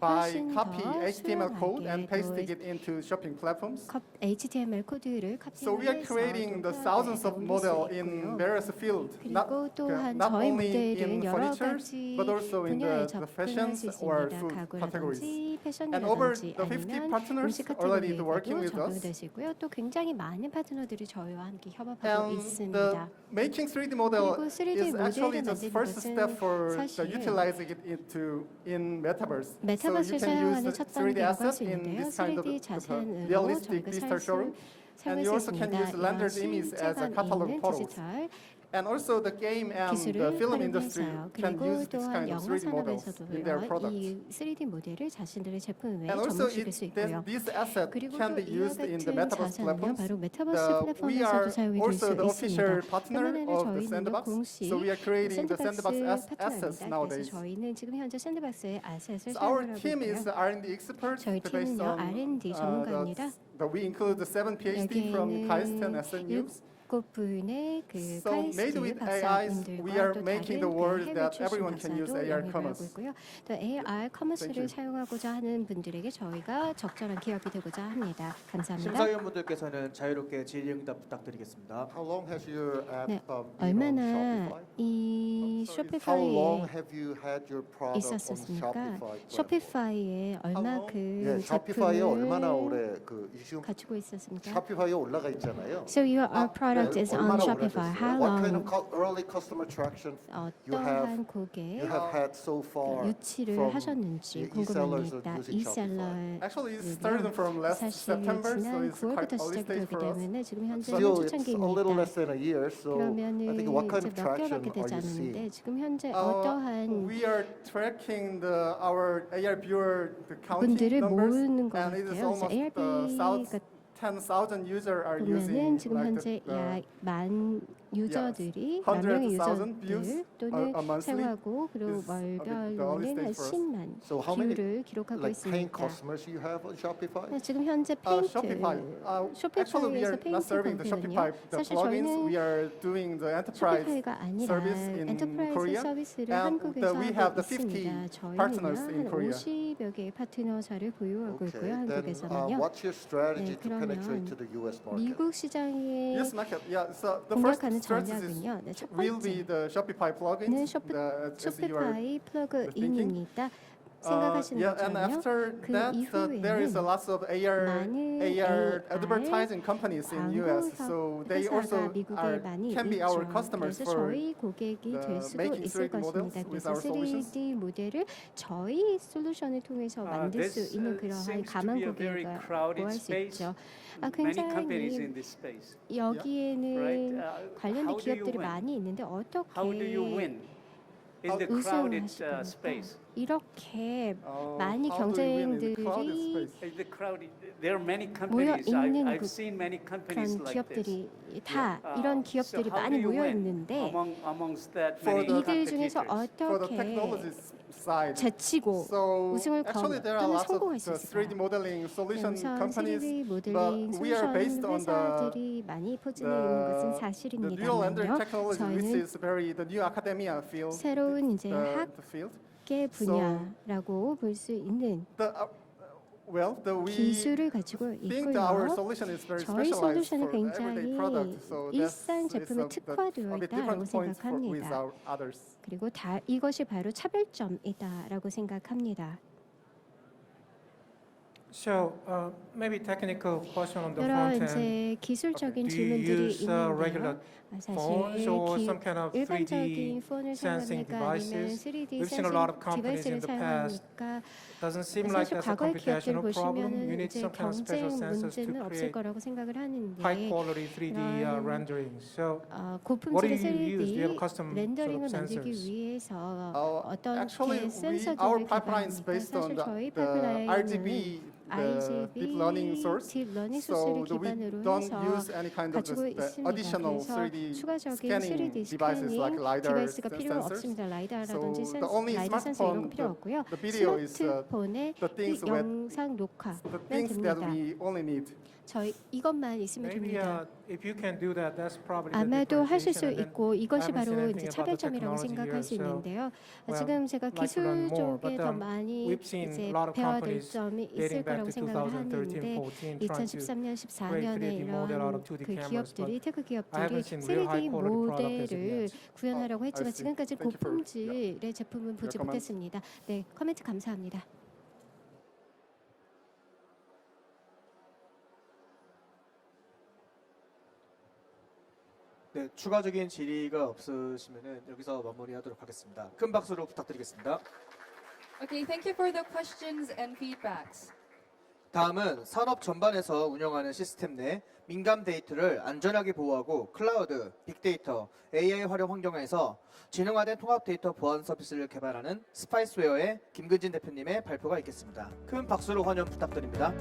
by copy HTML code and pasting it into shopping platforms. HTML 코드를 So we are creating the thousands of models in various fields, not only in furniture, but also in the fashions or food categories. And over the 50 partners already working with us. 또 굉장히 많은 파트너들이 저희와 함께 협업하고 And 있습니다. the making 3D model 그리고 3D is actually 모델을 the 만드는 first step 것은 for 사실 utilizing it in metaverse. So you 메타버스를 can use 사용하는 the 첫 3D 단계라고 할 asset 수 in 있는데요. this kind 3D of 자산으로 realistic 저희가 digital showroom. And you also can use landers image as a catalog portal. 디지털 And also the game and the 기술을 film industry 활용해서요. can 그리고 use this 또한 kind of 영화 3D models in their 산업에서도요. products. 이 3D 모델을 자신들의 제품에 And also 접목시킬 수 this 있고요. asset 그리고 can 또 be 이와 used in 같은 the metaverse 자산은요. platforms. 바로 메타버스 We are 플랫폼에서도 사용이 될 also 수 the official 있습니다. partner 이번에는 of the 저희는 sandbox. 공식 So we are creating the sandbox 샌드박스 assets 파트너입니다. nowadays. 그래서 저희는 지금 현재 샌드박스의 아셋을 So our 사용하고 team is 있고요. R&D expert 저희 based 팀은요 on R&D 전문가입니다. we include the 7 PhD from 여기에는 KAIST and SNU. 국고분의 그 So made with 카이스트 AIs, we are 박사님들과 또 making the 다른 world 해외 that 출신 everyone can use 박사도 AR 영입을 하고 commerce. 있고요. 또 AR 커머스를 사용하고자 하는 분들에게 저희가 적절한 기업이 되고자 합니다. 감사합니다. 심사위원분들께서는 자유롭게 질의응답 부탁드리겠습니다. How long has your app 네, been on 얼마나 Shopify? 이 How long 쇼피파이에 have you had your product on 있었었습니까? Shopify? 쇼피파이에 얼마큼 예, 셔피파이에 얼마나 제품을 오래 지금 가지고 있었습니까? 셔피파이에 올라가 있잖아요. So your product is on 얼마나 Shopify. 오래됐어요? How What kind long? of early customer traction you 어떠한 have 고객 had so far 유치를 from 하셨는지 e-sellers 궁금합니다. using Shopify? Actually, it started from last 사실 September, so 지난 it's quite 9월부터 early stage 시작되기 for us. 때문에 지금 현재는 Still, it's a little 초창기입니다. less than a year, so 그러면은 I think what kind 이제 of 몇 traction 개월밖에 are 되지 you 않았는데 seeing? 지금 현재 어떠한 We are tracking our AR viewer the counting 분들을 numbers, 모으는 것 and it is 같아요. 그래서 almost 10,000 users are 보면은 using 지금 like 현재 약1만 유저들이 100,000 만 명의 views 유저들 a 또는 monthly 사용하고 그리고 is a bit early 월별로는 한 stage for us. 10만 So how many 뷰를 기록하고 like paying 있습니다. customers you have on Shopify? 네, 지금 현재 페인트 Shopify. Actually, we 쇼피파이에서 are not 페인트 serving the 컨텐츠는요. Shopify the 사실 plugins. 저희는 We are doing the enterprise 쇼피파이가 아니라 service in 엔터프라이즈 Korea, 서비스를 and 한국에서 we have 하고 the 50 있습니다. partners 저희는요 in 한 Korea. 50여 개의 파트너사를 보유하고 Okay, 있고요. then 한국에서는요. what's your strategy 네, to penetrate to 그러면 the US market? 미국 시장에 Yes, market. Yeah. So the first 공략하는 strategy 전략은요. 네, 첫 will be 번째 the Shopify 는 plugins. as you are 쇼피파이 플러그인입니다. 생각하시는 yeah, and 것처럼요. after 그 that, there is a 이후에는 lots of AR 많은 advertising companies in US, so they 광고 also 회사가 미국에 많이 can be 있죠. our customers 그래서 for 저희 고객이 될 the 수도 making 있을 3D models 것입니다. with 그래서 our solutions. 3D 모델을 저희 솔루션을 통해서 만들 수 있는 그러한 가망 고객이라고 할 수 있죠. 굉장히 여기에는 관련된 기업들이 많이 있는데 어떻게 우승하실 겁니까? 이렇게 많이 경쟁들이 모여 있는 그런 기업들이 다 이런 기업들이 많이 모여 있는데 이들 중에서 어떻게 제치고 우승을 거두는 성공할 수 있을까요? 3D modeling solution 우선 companies, 3D but 모델링 we are based 솔루션 on 회사들이 많이 포진해 있는 것은 the dual render 사실입니다만요. technology, which 저희는 is the new academia field. 새로운 이제 the field. 학계 분야라고 볼 수 있는 기술을 가지고 think that our 있고요. solution is very 저희 specialized 솔루션은 for everyday 굉장히 product, so 일상 제품에 a 특화되어 bit 있다라고 different points with 생각합니다. our others. 그리고 이것이 바로 차별점이다라고 생각합니다. So maybe technical question on the 여러 front end. 이제 기술적인 Do you 질문들이 use regular 있는데요. phones or some kind of 일반적인 3D 폰을 sensing 사용합니까? 아니면 devices? 3D We've seen a lot of 센싱 companies in 디바이스를 the past. 사용합니까? Doesn't seem like 사실 that's a 과거의 기업들을 computational problem. You 보시면은 need 이제 some kind of 경쟁 special sensors to 문제는 없을 create 거라고 생각을 하는데 high quality 3D 그런 rendering. So 고품질의 what do you use? Do you have 3D custom sort 렌더링을 of 만들기 sensors? 위해서 Actually, 센서들을 our pipeline is 개발합니까? based on 사실 저희 the RGB, 파이프라인은 the deep learning source. 딥러닝 So 소스를 we 기반으로 don't 해서 use any kind of 가지고 the 있습니다. additional 그래서 3D 추가적인 scanning 3D devices like 스캐닝 LiDAR 디바이스가 필요 sensors. 없습니다. 라이다라든지 So the only 라이다 센서 이런 거 필요 없고요. the video is 스마트폰의 the things with 영상 녹화면 the things that 됩니다. we only need. 저희 이것만 있으면 Maybe 됩니다. if you can do that, that's probably the 아마도 하실 수 differentiation. And then 있고 이것이 I haven't seen 바로 anything 이제 about the 차별점이라고 technology 생각할 수 here, so, 있는데요. well, 지금 제가 like to learn 기술 more, 쪽에 but, 더 많이 we've seen 이제 a lot of 배워야 될 companies 점이 있을 dating back 거라고 to 생각을 2013, 하는데 14 trying to 2013년, create 14년에 3D model out 이런 of 2D 그 cameras, 기업들이 but 테크 I 기업들이 haven't seen real 3D high quality product as of 모델을 yet. 구현하라고 했지만 I see. 지금까지 Thank you for- 고품질의 제품은 보지 Your comments. 못했습니다. 네, 코멘트 감사합니다. 네, 추가적인 질의가 없으시면은 여기서 마무리하도록 하겠습니다. 큰 박수로 부탁드리겠습니다. Okay, thank you for the questions and feedbacks. 다음은 산업 전반에서 운영하는 시스템 내 민감 데이터를 안전하게 보호하고 클라우드, 빅데이터, AI 활용 환경에서 지능화된 통합 데이터 보안 서비스를 개발하는 스파이스웨어의 김근진 대표님의 발표가 있겠습니다. 큰 박수로 환영 부탁드립니다.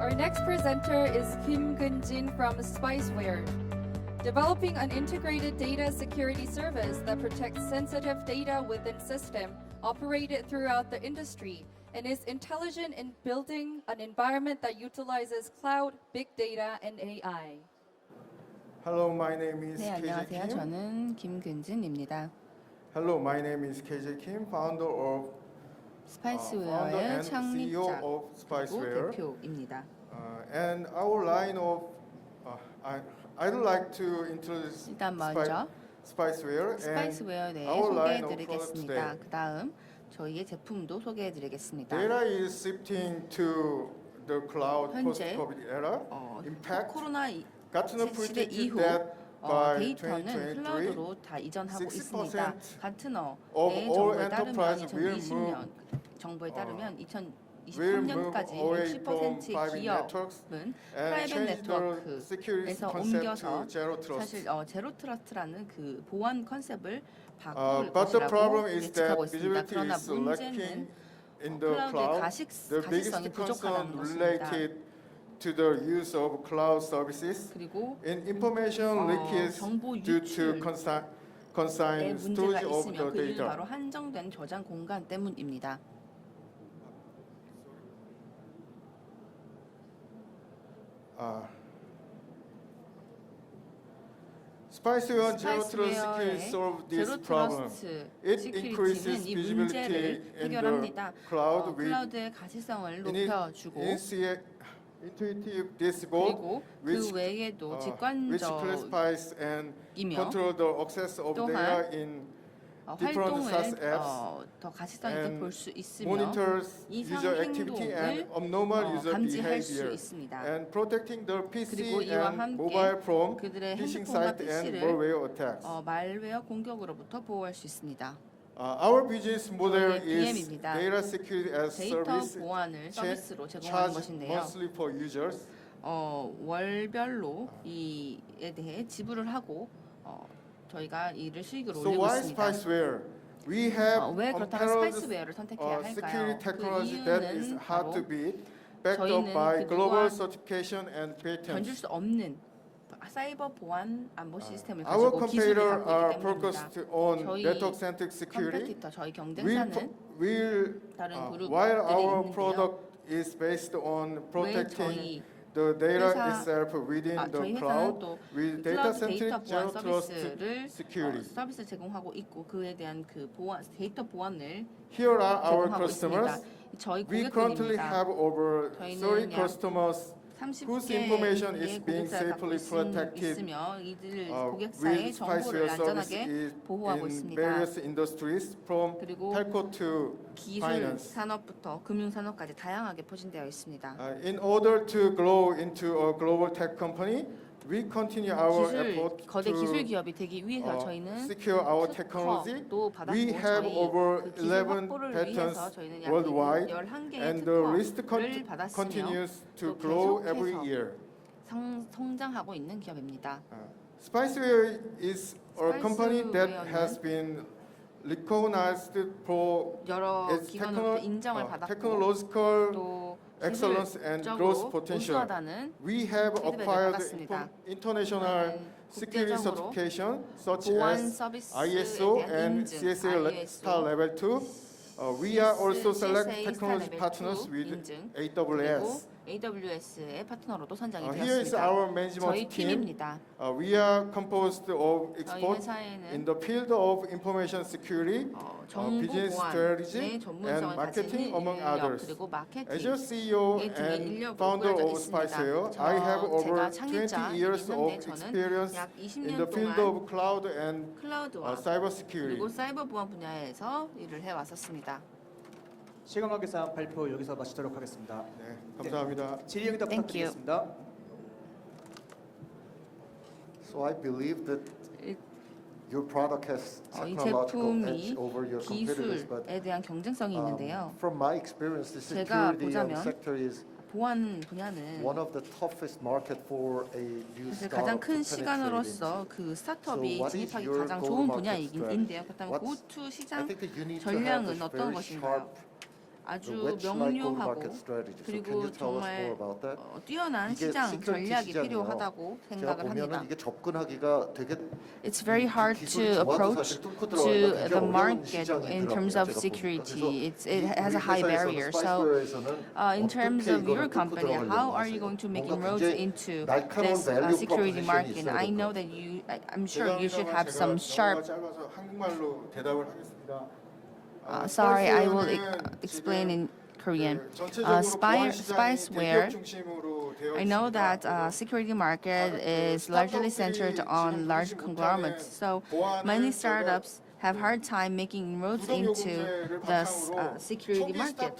Our next presenter is Kim Keunjin from Spiceware, developing an integrated data security service that protects sensitive data within system operated throughout the industry and is intelligent in building an environment that utilizes cloud, big data, and AI. Hello, my name is 네, KJ 안녕하세요. Kim. 저는 김근진입니다. Hello, my name is KJ Kim, founder of 스파이스웨어의 and CEO 창립자 of 그리고 Spiceware. 대표입니다. And our line of I'd like to introduce 일단 먼저 Spiceware and 스파이스웨어에 대해 our line of products 소개해드리겠습니다. today. 그 다음 저희의 제품도 소개해드리겠습니다. Data is shifting to the cloud 현재 post-COVID era. In fact, 코로나 Gartner 시대 predicted 이후 that by 데이터는 2023, 클라우드로 다 이전하고 있습니다. 60% 가트너의 of all 정보에 따르면 enterprise will 2020년 정보에 따르면 will move 2023년까지 away from 60%의 private networks 기업은 and 프라이빗 change the security 네트워크에서 concept 옮겨서 to zero trust. 사실 제로 트러스트라는 그 보안 컨셉을 바꿀 But the problem 것이라고 is that 예측하고 있습니다. visibility 그러나 is lacking 문제는 in the 클라우드의 cloud. The 가시성이 biggest concern 부족하다는 것입니다. related to the use of cloud services 그리고 in information leakage 정보 due to 유출에 consigned 문제가 storage of 있으며 the 그 이유는 data. 바로 한정된 저장 공간 때문입니다. Spiceware Zero Trust Security solve this 제로 problem. 트러스트 It increases 시큐리티는 이 visibility 문제를 in the 해결합니다. cloud with 클라우드의 가시성을 높여주고 intuitive dashboard 그리고 which 그 외에도 which classifies and 직관적이며 control the access of 또한 data in different SaaS 활동을 apps 더 가시성 있게 and 볼 수 있으며 monitors 이상 user activity and 행동을 abnormal user 감지할 수 behavior 있습니다. and protecting the PC 그리고 이와 and 함께 mobile from 그들의 phishing 핸드폰과 site and PC를 malware attacks. 말웨어 공격으로부터 보호할 수 있습니다. Our business model 저희의 is BM입니다. data security as 데이터 service 보안을 서비스로 제공하는 charged 것인데요. monthly for users. 월별로 이에 대해 지불을 하고 저희가 이를 수익으로 So 올리고 why 있습니다. Spiceware? We have 왜 그렇다면 unparalleled 스파이스웨어를 선택해야 할까요? security 그 technology that is 이유는 hard to 바로 beat, backed up 저희는 by 그 global 또한 certification and 견줄 patents. 수 없는 사이버 보안 안보 시스템을 Our 가지고 기술을 competitor 갖고 are 있기 때문입니다. focused on 저희 network-centric security. 컴페티터, 저희 경쟁사는 다른 그룹들이 While our 있는데요. product is based on 왜 protecting 저희 the data 회사- itself within the 저희 회사는 cloud 또 with 클라우드 data-centric 데이터 보안 zero trust 서비스를 security. 서비스 제공하고 있고 그에 대한 그 보안 데이터 보안을 Here are our 제공하고 customers. 있습니다. 저희 We currently 고객들입니다. have over 저희는 30 약 customers whose information is 의 being 고객사를 갖고 safely protected 있으며 이들 with 고객사의 정보를 Spiceware 안전하게 services 보호하고 in 있습니다. various industries from 그리고 telco to 기술 finance. 산업부터 금융 산업까지 다양하게 포진되어 있습니다. In order to grow into a global tech company, we continue our effort 거대 기술 to 기업이 되기 위해서 저희는 secure our technology. 특허도 받았고 We have 저희 over 그 기술 11 확보를 위해서 patents 저희는 약 worldwide, 11개의 and the list 특허를 받았으며 continues to 또 grow every 계속해서 year. 성장하고 있는 기업입니다. Spiceware is a company that 스파이스웨어는 has been recognized for 여러 its 기관으로부터 인정을 받았고 technological 또 excellence and growth potential. 우수하다는 We have 피드백을 acquired 받았습니다. international security 국제적으로 certification such 보안 as 서비스에 ISO 대한 and 인증, CSA ISO, Star Level 2. We are also select CSA technology Star Level partners 2 with 인증, AWS. AWS의 파트너로도 선정이 Here is 되었습니다. our management 저희 team. 팀입니다. We are composed of 저희 experts 회사에는 in the field of information security, 정보 business 보안의 strategy, and 전문성을 marketing, 가진 among 인력 others. 그리고 마케팅 As your CEO 이 등의 and 인력으로 founder 꾸려져 of 있습니다. Spiceware, I have over 제가 창립자 20 years of 있는데 저는 experience 약 in 20년 the field 동안 of cloud and 클라우드와 cyber security. 그리고 사이버 보안 분야에서 일을 해왔었습니다. 시간 관계상 발표 여기서 마치도록 하겠습니다. 네, 감사합니다. 질의응답 Thank you. 부탁드리겠습니다. So I believe that your product has 이 technological edge 제품이 over your competitors, but 기술에 대한 경쟁성이 있는데요. from my experience, the 제가 security 보자면 sector is 보안 분야는 one of the toughest market for a new 사실 startup 가장 to 큰 penetrate 시간으로서 into. 그 스타트업이 So what is 진입하기 your 가장 좋은 go-to-market 분야이긴데요. 그렇다면 strategy? 고투 I 시장 think that you need to have 전략은 a 어떤 very 것인가요? sharp 아주 which like 명료하고 go-to-market strategy. So can 그리고 you tell us more 정말 about that? 뛰어난 이게 시장 시큐리티 전략이 시장이요. 필요하다고 제가 생각을 합니다. 보면은 이게 접근하기가 되게 It's very hard 기술이 to 좋아도 approach 사실 뚫고 to 들어가기가 되게 the 어려운 market in terms 시장이더라고요. of 제가 security. 보니까. It has a high barrier. So, in terms of your company, how are you going to make inroads into this security market? I know that I'm sure you should have some sharp. 짧아서 한국말로 대답을 하겠습니다. Sorry, I will explain in Korean. Spyware. I know that security market is largely centered on large conglomerates. So many startups have hard time making inroads into the security market.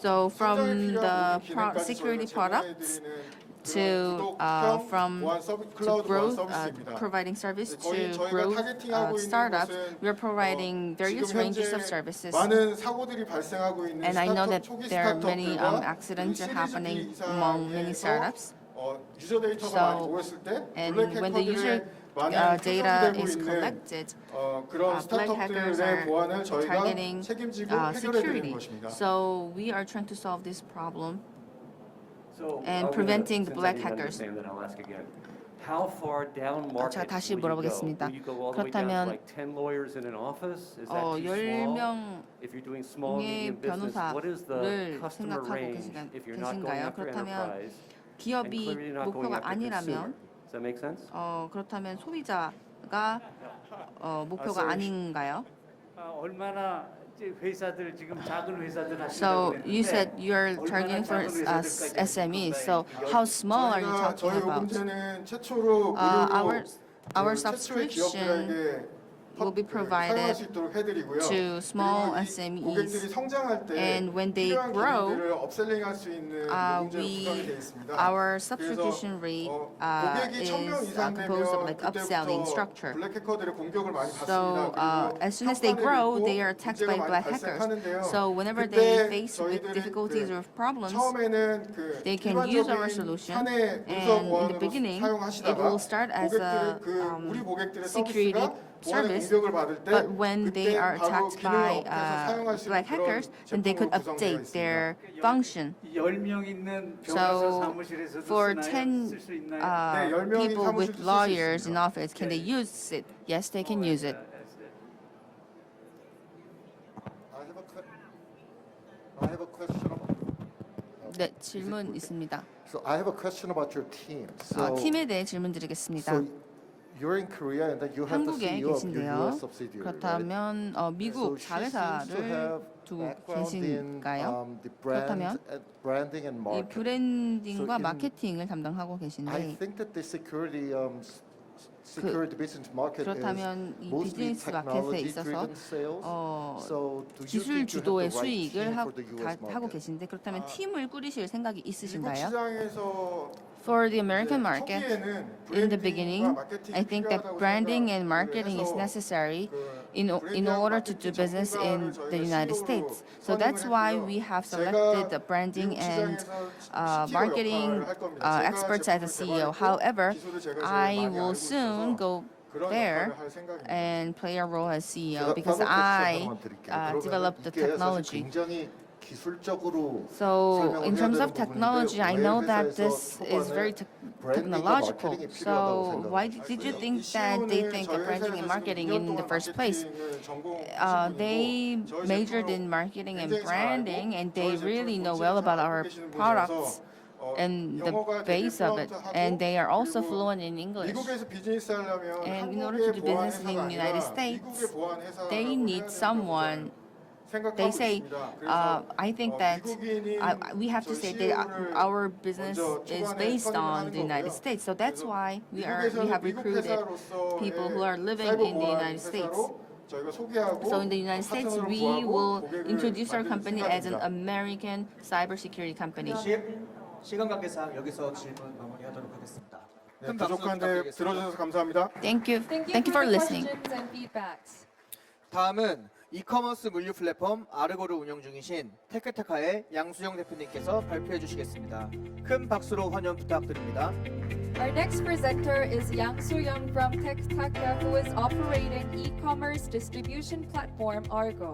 So from the security products to growth, providing service to growth startups, we are providing various ranges of services. And I know that there are many accidents are happening among many startups. So, and when the user data is collected, black hackers are targeting security. So we are trying to solve this problem and preventing the black hackers. 제가 다시 물어보겠습니다. 그렇다면 10명의 변호사를 생각하고 계신가요? 그렇다면 기업이 목표가 아니라면 그렇다면 소비자가 목표가 아닌가요? 얼마나 회사들 지금 작은 회사들 So you said you're targeting for SMEs. So how small are you talking about? Our subscription will be provided to small SMEs, and when they grow, our subscription rate is composed of like upselling structure. So as soon as they grow, they are attacked by black hackers. So whenever they face with difficulties or problems, they can use our solution, and in the beginning, it will start as a security service, but when they are attacked by black hackers, then they could update their function. So for 10 people with lawyers in office, can they use it? Yes, they can use it. I have a question about. 네, 질문 있습니다. So I have a question about your team. So, 팀에 대해 질문 드리겠습니다. so you're in Korea and then you have the 한국에 CEO of your 계신데요. US subsidiary. 그렇다면 미국 자회사를 두고 계신가요? 그렇다면 branding and 이 marketing. 브랜딩과 마케팅을 담당하고 계신데 I think that the security business market 그렇다면 is 이 mostly 비즈니스 마켓에 technology 있어서 driven sales. So do you 기술 think you 주도의 have the right 수익을 team for the US 하고 market? 계신데 그렇다면 팀을 꾸리실 생각이 미국 있으신가요? 시장에서 For the American market, in the beginning, I think that branding and marketing is necessary in order to do business in the United States. So that's why we have selected the branding and marketing experts as a CEO. However, I will soon go there and play a role as CEO because I developed the technology. So in terms of technology, I know that this is very technological. So why did you think that they think of branding and marketing in the first place? They majored in marketing and branding, and they really know well about our products and the base of it, and they are also fluent in English. And in order to do business in the United States, they need someone. They say, I think that we have to say that our business is based on the United States. So that's why we have recruited people who are living in the United States. So in the United States, we will introduce our company as an American cybersecurity company. 시간 관계상 여기서 질문 마무리하도록 하겠습니다. 네, 부족한데 들어주셔서 감사합니다. Thank you. Thank you for listening. 다음은 이커머스 물류 플랫폼 아르고를 운영 중이신 테크테카의 양수영 대표님께서 발표해 주시겠습니다. 큰 박수로 환영 부탁드립니다. Our next presenter is Yang Soo-young from TechTaka, who is operating e-commerce distribution platform Argo.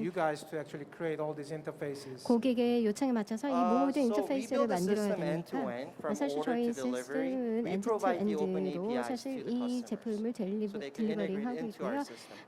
you guys to actually create all these interfaces. 고객의 요청에 맞춰서 이 모든 인터페이스를 만들어야 되니까 사실 저희 시스템은 엔드투엔드로 사실 이 제품을 딜리버리하고 있고요.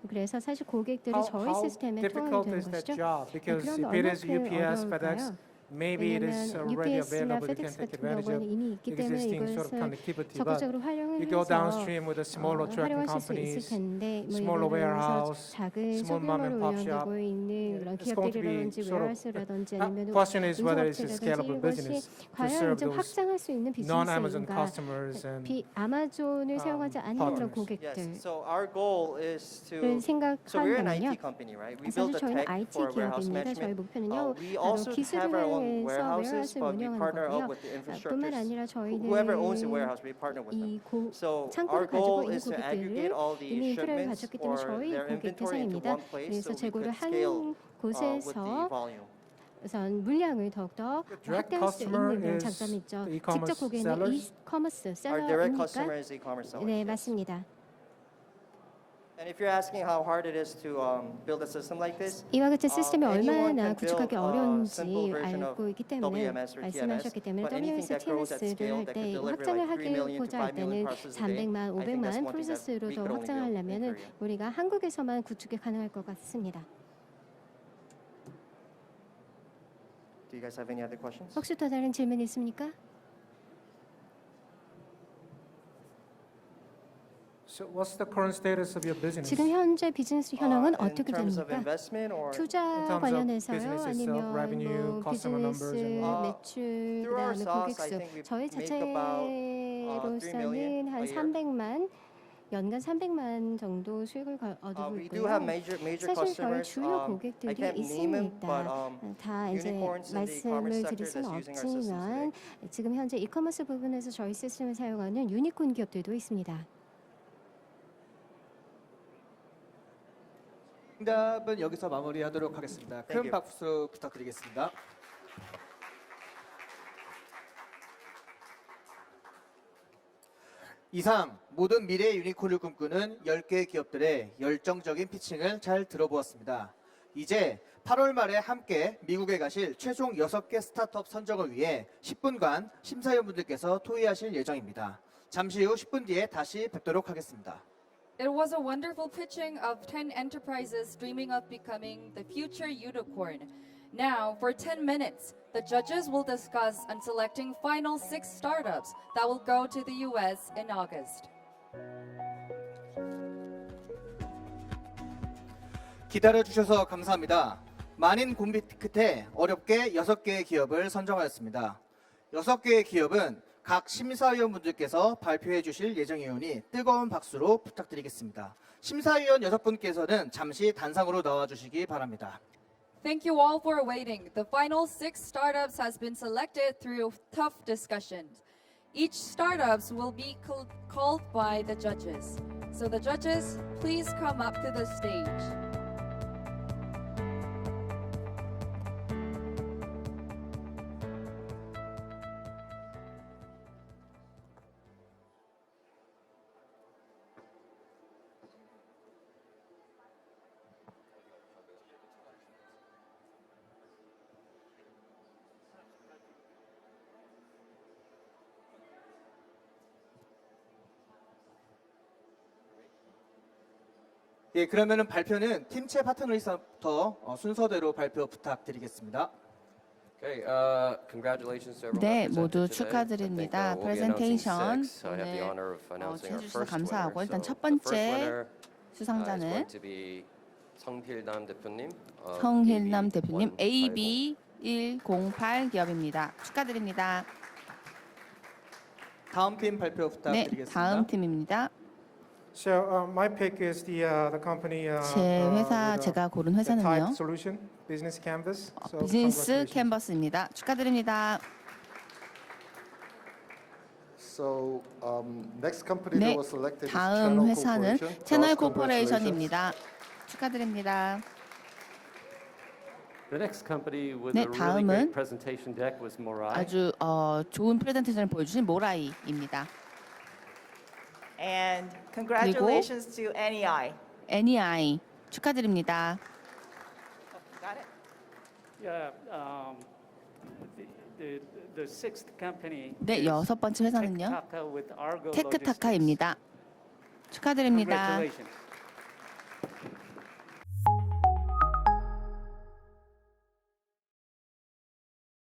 그래서 사실 고객들이 저희 시스템에 통하게 되는 것이죠. Because 그럼 if it is 얼마큼 UPS, FedEx, 어려울까요? maybe it is already UPS나 available. You can FedEx take 같은 advantage 경우는 of 이미 있기 때문에 existing sort of 이것을 connectivity. But 적극적으로 활용을 you go 해서 downstream with the smaller trucking 활용할 수 있을 companies, 텐데 뭐 smaller 예를 들어서 warehouse, 작은 small mom and 소규모로 pop shop. 운영되고 있는 그런 It's going to be 기업들이라든지 sort of 웨어하우스라든지 아니면 question is whether it's a scalable 이것이 business to 과연 serve 좀 those 확장할 수 있는 non-Amazon 비즈니스인가? customers and 아마존을 사용하지 않는 그런 partners. 고객들. Yes. So our goal is to. 를 So we're an 생각한다면요. IT company, right? We 사실 build the 저희는 tech IT for warehouse 기업입니다. 저희 management. 목표는요. We 바로 also 기술을 have our own 활용해서 warehouses, 웨어하우스를 but we 운영하는 partner 거고요. up with the 뿐만 infrastructures. 아니라 저희는 Whoever owns the warehouse, we partner with them. 이 So 창고를 our 가지고 goal 있는 is to 고객들을 aggregate all the 이미 인프라를 shipments 가졌기 때문에 or 저희 their 고객 inventory into 대상입니다. one place, 그래서 so we 재고를 could scale 한 with 곳에서 the volume. 우선 물량을 더욱더 direct 확대할 수 customer 있는 그런 is 장점이 있죠. the 직접 e-commerce 고객은 sellers? 이커머스 Our direct 셀러입니까? customer is e-commerce sellers. 네, yes. 맞습니다. And if you're asking how hard it is to build a system like this, 이와 같은 시스템이 anyone 얼마나 can 구축하기 build a 어려운지 simple version of 알고 있기 때문에 WMS or 말씀하셨기 TMS, 때문에 but anything WMS, that grows at TMS를 scale 할 that 때 could deliver 확장을 like 3 million to 하고자 5 할 million 때는 parcels a day, 300만, I think that's 500만 one thing that 프로세스로 we 더 could only build in 확장하려면 Korea. 우리가 한국에서만 구축이 가능할 것 같습니다. Do you guys have any other questions? 혹시 또 다른 질문 있습니까? So what's the current status of your business? 지금 현재 비즈니스 현황은 In 어떻게 terms of 됩니까? investment or 투자 In terms of 관련해서요? business itself, 아니면 revenue, 뭐 customer 비즈니스 numbers and 매출, Through our 그다음에 SaaS, 고객 I 수. think we 저희 make about 3 million 자체로서는 한 a year. 300만 연간 300만 정도 수익을 얻고 We do have 있고요. major 사실 저희 customers. 주요 I 고객들이 can't name them, 있습니다. but 다 이제 unicorns in the e-commerce 말씀을 드릴 sector 수는 that's using our systems 없지만 today. 지금 현재 이커머스 부분에서 저희 시스템을 사용하는 유니콘 기업들도 있습니다. 응답은 여기서 마무리하도록 하겠습니다. 큰 Thank you. 박수 부탁드리겠습니다. 이상 모든 미래의 유니콘을 꿈꾸는 10개 기업들의 열정적인 피칭을 잘 들어보았습니다. 이제 8월 말에 함께 미국에 가실 최종 6개 스타트업 선정을 위해 10분간 심사위원분들께서 토의하실 예정입니다. 잠시 후 10분 뒤에 다시 뵙도록 하겠습니다. It was a wonderful pitching of 10 enterprises dreaming of becoming the future unicorn. Now, for 10 minutes, the judges will discuss on selecting final 6 startups that will go to the US in August. 기다려주셔서 감사합니다. 많은 고민 끝에 어렵게 6개의 기업을 선정하였습니다. 6개의 기업은 각 심사위원분들께서 발표해 주실 예정이오니 뜨거운 박수로 부탁드리겠습니다. 심사위원 6분께서는 잠시 단상으로 나와 주시기 바랍니다. Thank you all for waiting. The final 6 startups has been selected through tough discussions. Each startups will be called by the judges. So the judges, please come up to the stage. 예, 그러면은 발표는 팀체 파트너리스부터 순서대로 발표 부탁드리겠습니다. Okay, congratulations to everyone 네, who 모두 presented today. 축하드립니다. I think we'll be announcing 프레젠테이션 six. I have the honor of announcing our 해주셔서 first 감사하고 winner. 일단 So 첫 the first 번째 winner is 수상자는 going to be 성필남 대표님. 성힐남 대표님 AB108. AB108 기업입니다. 축하드립니다. 다음 팀 발표 네, 부탁드리겠습니다. 다음 팀입니다. So my pick is the company. 제 회사 with, 제가 고른 the 회사는요. Type Solution, Business Canvas. So 비즈니스 congratulations. 캔버스입니다. 축하드립니다. So next company 네, that was selected is 다음 회사는 Congratulations. 채널코퍼레이션입니다. 축하드립니다. The next company with 네, a really 다음은 great presentation deck was Morai. 아주 좋은 프레젠테이션을 보여주신 모라이입니다. And congratulations to NEI. 애니아이 축하드립니다. Got it? Yeah, the sixth company 네, is 여섯 번째 회사는요. Tech Taka with Argo 테크타카입니다. 축하드립니다. Congratulations.